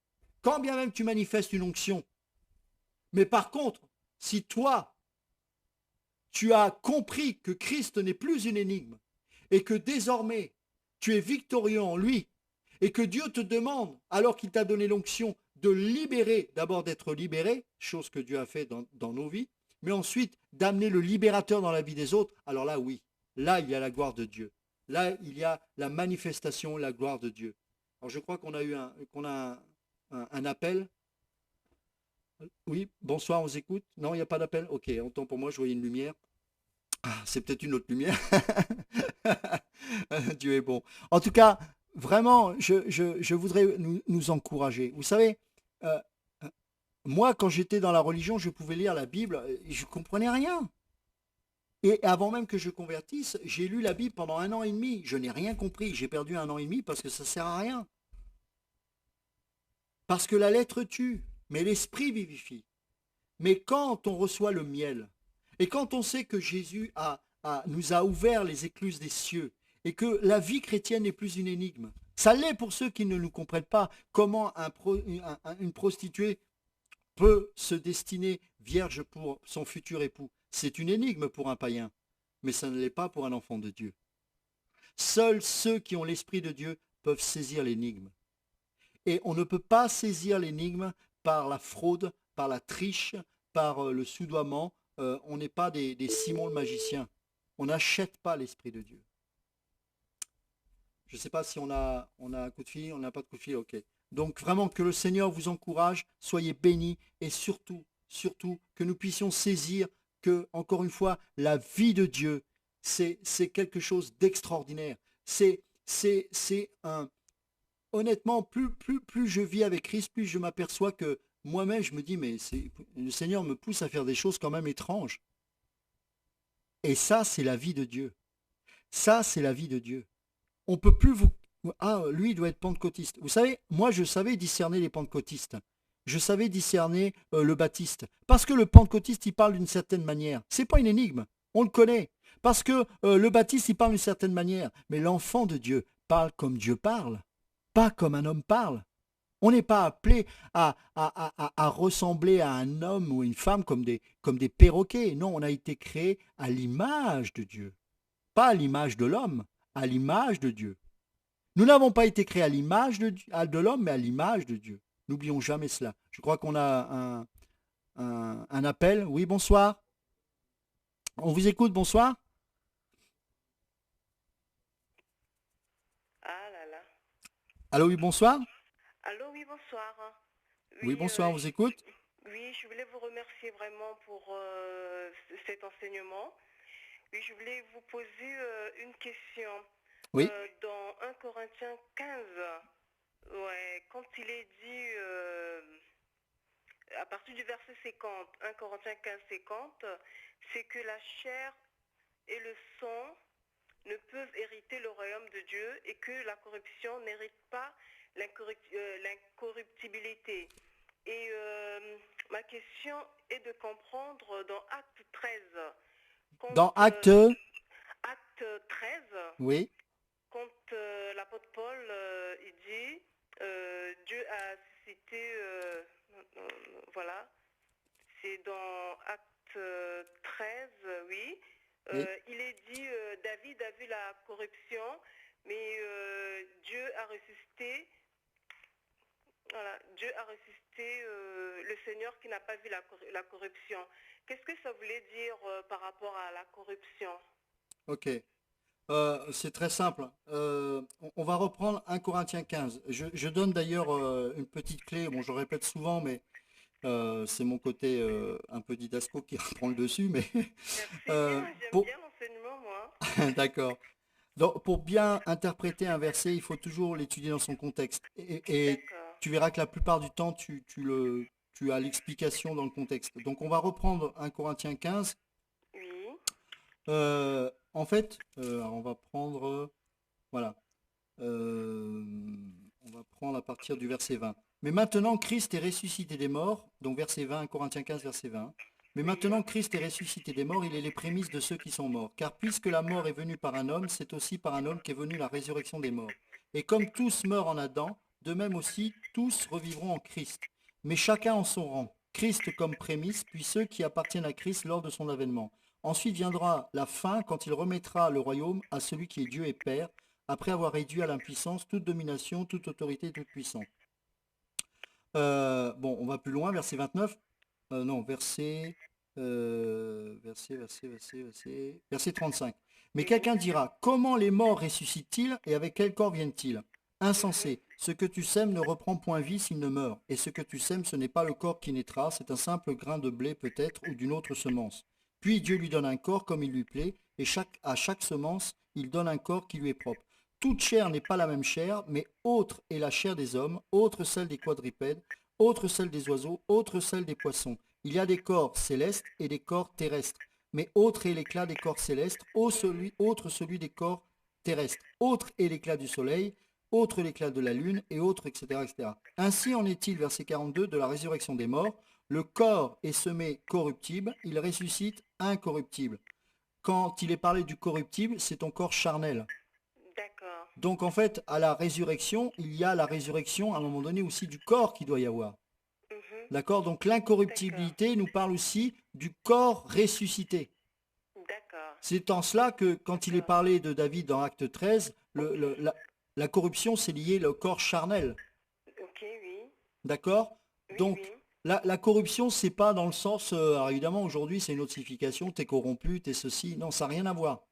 Quand bien même tu manifestes une onction. Mais par contre, si toi, tu as compris que Christ n'est plus une énigme et que désormais tu es victorieux en lui et que Dieu te demande, alors qu'il t'a donné l'onction, de libérer, d'abord d'être libéré, chose que Dieu a fait dans nos vies, mais ensuite d'amener le libérateur dans la vie des autres, alors là oui, là il y a la gloire de Dieu. Là, il y a la manifestation, la gloire de Dieu. Alors je crois qu'on a un appel. Oui, bonsoir, on vous écoute. Non, il n'y a pas d'appel. Ok, autant pour moi, je voyais une lumière. Ah, c'est peut-être une autre lumière. Dieu est bon. En tout cas, vraiment, je voudrais nous encourager. Vous savez, euh, euh, moi, quand j'étais dans la religion, je pouvais lire la Bible et je ne comprenais rien. Et avant même que je convertisse, j'ai lu la Bible pendant 1 an et demi. Je n'ai rien compris. J'ai perdu 1 an et demi parce que ça ne sert à rien. Parce que la lettre tue, mais l'esprit vivifie. Mais quand on reçoit le miel, et quand on sait que Jésus nous a ouvert les écluses des cieux, et que la vie chrétienne n'est plus une énigme, ça l'est pour ceux qui ne nous comprennent pas comment une prostituée peut se destiner vierge pour son futur époux. C'est une énigme pour un païen, mais ça ne l'est pas pour un enfant de Dieu. Seuls ceux qui ont l'Esprit de Dieu peuvent saisir l'énigme. Et on ne peut pas saisir l'énigme par la fraude, par la triche, par le soudoiement. On n'est pas des Simon le magicien. On n'achète pas l'Esprit de Dieu. Je ne sais pas si on a un coup de fil, on n'a pas de coup de fil, ok. Donc vraiment que le Seigneur vous encourage, soyez bénis et surtout, surtout que nous puissions saisir que, encore une fois, la vie de Dieu, c'est quelque chose d'extraordinaire. C'est un, honnêtement, plus je vis avec Christ, plus je m'aperçois que moi-même, je me dis, mais le Seigneur me pousse à faire des choses quand même étranges. Et ça, c'est la vie de Dieu. Ça, c'est la vie de Dieu. On peut plus vous... Ah, lui, il doit être pentecôtiste. Vous savez, moi, je savais discerner les pentecôtistes. Je savais discerner le baptiste. Parce que le pentecôtiste, il parle d'une certaine manière. C'est pas une énigme. On le connaît. Parce que le baptiste, il parle d'une certaine manière. Mais l'enfant de Dieu parle comme Dieu parle, pas comme un homme parle. On n'est pas appelé à ressembler à un homme ou une femme comme des perroquets. Non, on a été créé à l'image de Dieu. Pas à l'image de l'homme, à l'image de Dieu. Nous n'avons pas été créés à l'image de l'homme, mais à l'image de Dieu. N'oublions jamais cela. Je crois qu'on a un appel. Oui, bonsoir. On vous écoute, bonsoir. Ah là là. Allô, oui, bonsoir. Allô, oui, bonsoir. Oui, Oui, bonsoir, on vous écoute. oui, je voulais vous remercier vraiment pour cet enseignement. Oui, je voulais vous poser une question. Oui, Dans 1 Corinthiens 15, ouais, quand il est dit, à partir du verset 50, 1 Corinthiens 15, 50, c'est que la chair et le sang ne peuvent hériter le royaume de Dieu et que la corruption n'hérite pas l'incorruptibilité. Et ma question est de comprendre dans Acte 13, quand dans Acte, Acte 13, oui, quand l'apôtre Paul il dit Dieu a suscité, voilà, c'est dans Acte 13, oui. oui. Il est dit David a vu la corruption, mais Dieu a ressuscité. Voilà, Dieu a ressuscité le Seigneur qui n'a pas vu la corruption. Qu'est-ce que ça voulait dire par rapport à la corruption? Ok. C'est très simple. On va reprendre 1 Corinthiens 15. Je donne d'ailleurs une petite clé. Bon, je le répète souvent, mais c'est mon côté un peu didasco qui reprend le dessus. Mais Merci bien, euh, j'aime pour... bien l'enseignement, moi. D'accord. Donc, pour bien interpréter un verset, il faut toujours l'étudier dans son contexte. Et D'accord. tu verras que la plupart du temps, tu as l'explication dans le contexte. Donc, on va reprendre 1 Corinthiens 15. Oui, En fait, on va prendre... voilà. Euh, on va prendre à partir du verset 20. Mais maintenant, Christ est ressuscité des morts, donc verset 20, Corinthiens 15, verset 20. Mais oui, maintenant, Christ est ressuscité des morts, il est les prémices de ceux qui sont morts. Car puisque la mort est venue par un homme, c'est aussi par un homme qu'est venue la résurrection des morts. Et comme tous meurent en Adam, de même aussi tous revivront en Christ. Mais chacun en son rang. Christ comme prémisse, puis ceux qui appartiennent à Christ lors de son avènement. Ensuite viendra la fin quand il remettra le royaume à celui qui est Dieu et Père, après avoir réduit à l'impuissance toute domination, toute autorité, toute puissance. Bon, on va plus loin, verset 29. Non, verset... Verset 35. Mais Oui. quelqu'un dira, comment les morts ressuscitent-ils et avec quel corps viennent-ils? Mhm. Insensé, ce que tu sèmes ne reprend point vie s'il ne meurt, et ce que tu sèmes, ce n'est pas le corps qui naîtra, c'est un simple grain de blé peut-être ou d'une autre semence. Puis Dieu lui donne un corps comme il lui plaît, et à chaque semence, il donne un corps qui lui est propre. Toute chair n'est pas la même chair, mais autre est la chair des hommes, autre celle des quadrupèdes, autre celle des oiseaux, autre celle des poissons. Il y a des corps célestes et des corps terrestres, mais autre est l'éclat des corps célestes, autre celui des corps terrestres, autre est l'éclat du soleil, autre l'éclat de la lune, et autre, etc., etc. Ainsi en est-il, verset 42, de la résurrection des morts. Le corps est semé corruptible, il ressuscite incorruptible. Quand il est parlé du corruptible, c'est ton corps charnel. D'accord. Donc en fait, à la résurrection, il y a la résurrection à un moment donné aussi du corps qui doit y avoir. Mhm. D'accord? Donc D'accord. l'incorruptibilité nous parle aussi du corps ressuscité. D'accord. C'est en cela que quand il est D'accord. parlé de David dans Acte 13, Ok. la corruption, c'est lié au corps charnel. Ok, oui. D'accord? Oui, Donc oui. la corruption, c'est pas dans le sens, alors évidemment aujourd'hui c'est une notification, t'es corrompu, t'es ceci. Non, ça n'a rien à voir. Tout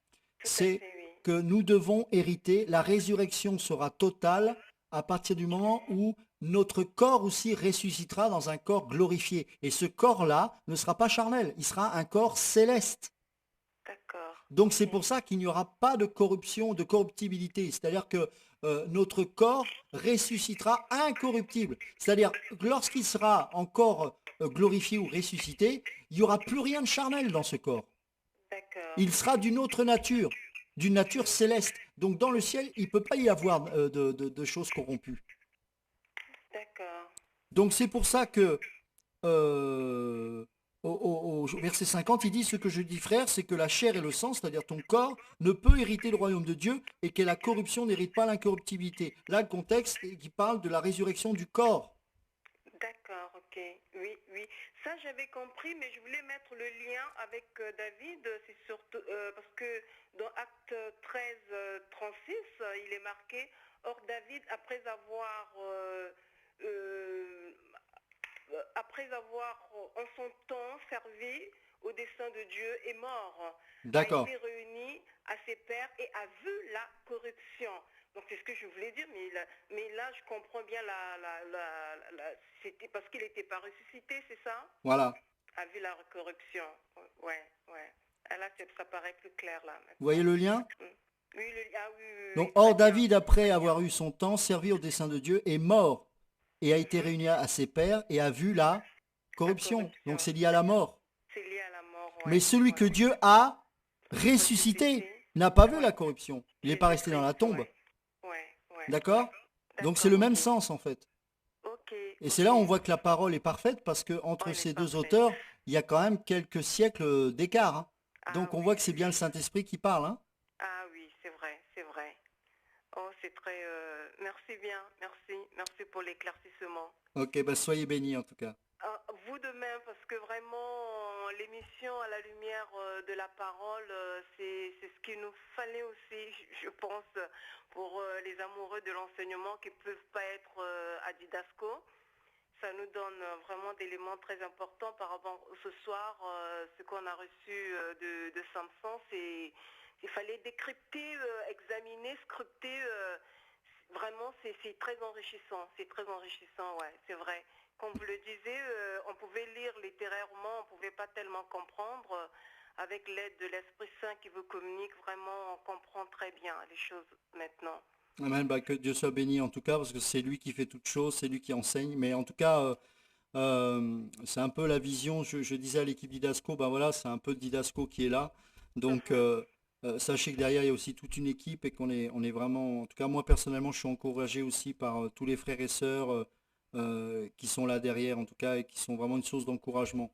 à C'est fait, oui. que nous devons hériter, la résurrection sera totale à partir du moment où notre corps aussi ressuscitera dans un corps glorifié. Et ce corps-là ne sera pas charnel, il sera un corps céleste. D'accord. Donc c'est Ok. pour ça qu'il n'y aura pas de corruption, de corruptibilité. C'est-à-dire que notre corps ressuscitera incorruptible. C'est-à-dire que lorsqu'il sera encore glorifié ou ressuscité, il n'y aura plus rien de charnel dans ce corps. D'accord. Il sera d'une nature céleste. Donc dans le ciel, il ne peut pas y avoir de choses corrompues. D'accord. Donc c'est pour ça que euh, au verset 50, il dit, ce que je dis frère, c'est que la chair et le sang, c'est-à-dire ton corps, ne peut hériter le royaume de Dieu et que la corruption n'hérite pas l'incorruptibilité. Là, le contexte qui parle de la résurrection du corps. D'accord, ok. Oui, oui. Ça, j'avais compris, mais je voulais mettre le lien avec David. C'est surtout parce que dans Acte 13, 36, il est marqué, or David, euh, après avoir en son temps servi au dessein de Dieu, est mort, a D'accord. été réuni à ses pairs et a vu la corruption. Donc c'est ce que je voulais dire, mais là je comprends bien c'était parce qu'il n'était pas ressuscité, c'est ça? Voilà. A vu la corruption. Ouais, ouais. Ah, là, ça paraît plus clair là Vous voyez maintenant. le lien? Mm. Oui, ah oui, oui, oui, Donc, oui, or très bien, David, après très bien. avoir eu son temps, servi au dessein de Dieu, est mort et a été Mhm. réuni à ses pairs et a vu la La corruption. Donc corruption, c'est lié à la mort. c'est lié à la mort, Mais ouais, celui que ouais. Dieu a ressuscité Ressuscité, n'a pas vu la ouais. corruption. Il n'est pas resté dans la Jésus-Christ, tombe. ouais. Ouais, ouais, ouais. D'accord? Donc c'est D'accord, le même ok. sens en fait. Ok, Et c'est ok. là où on voit que la parole est parfaite parce que Oh, entre elle ces est deux parfaite. auteurs, il y a quand même quelques siècles d'écart, hein. Ah Donc on voit oui, que c'est bien le oui. Saint-Esprit qui parle, hein. Ah oui, c'est vrai, c'est vrai. Oh, c'est très... merci bien, merci. Merci pour l'éclaircissement. Ok, bah soyez bénis en tout cas. Ah, vous de même, parce que vraiment, l'émission à la lumière de la parole, c'est ce qu'il nous fallait aussi, je pense, pour les amoureux de l'enseignement qui ne peuvent pas être à Didasco. Ça nous donne vraiment d'éléments très importants par rapport ce soir. Ce qu'on a reçu de Samson, c'est il fallait décrypter, examiner, scruter. Vraiment, c'est très enrichissant. C'est très enrichissant, ouais, c'est vrai. Comme vous le disiez, on pouvait lire littérairement, on ne pouvait pas tellement comprendre. Avec l'aide de l'Esprit Saint qui vous communique, vraiment, on comprend très bien les choses maintenant. Amen, bah, que Dieu soit béni en tout cas parce que c'est lui qui fait toutes choses, c'est lui qui enseigne. Mais en tout cas, c'est un peu la vision, je disais à l'équipe Didasco, ben voilà, c'est un peu Didasco qui est là. Donc Mhm. sachez que derrière, il y a aussi toute une équipe et on est vraiment, en tout cas moi personnellement, je suis encouragé aussi par tous les frères et sœurs qui sont là derrière, en tout cas, et qui sont vraiment une source d'encouragement.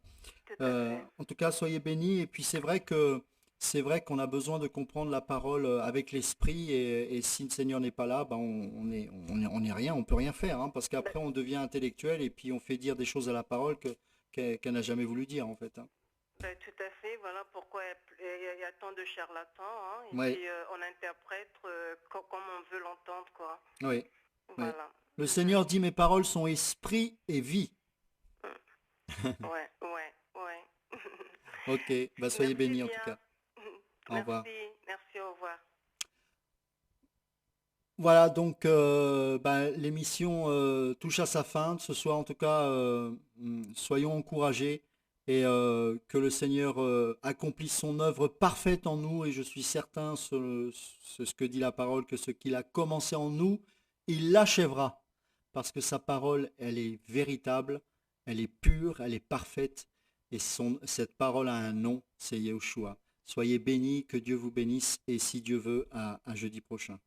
Tout à fait. En tout cas, soyez bénis. Et puis c'est vrai qu'on a besoin de comprendre la parole avec l'esprit. Et si le Seigneur n'est pas là, ben on est rien, on peut rien faire, hein, parce Ben, qu'après on devient intellectuel et puis on fait dire des choses à la parole qu'elle n'a jamais voulu dire en fait, hein. ben, tout à fait, voilà pourquoi il y a tant de charlatans, hein, et Oui, puis on interprète comme on veut l'entendre, quoi. oui, oui. Voilà. Le Mhm. Seigneur dit mes paroles sont esprit et vie. Mm. Ouais, ouais, ouais. Ok, bah soyez Merci bénis en tout bien. cas. Au revoir. Merci, merci, au revoir. Voilà, donc bah, l'émission touche à sa fin. Ce soir, en tout cas, soyons encouragés et que le Seigneur accomplisse son œuvre parfaite en nous. Et je suis certain, ce que dit la parole, que ce qu'il a commencé en nous, il l'achèvera. Parce que sa parole, elle est véritable, elle est pure, elle est parfaite. Et cette parole a un nom, c'est Yahushua. Soyez bénis, que Dieu vous bénisse. Et si Dieu veut, à jeudi prochain.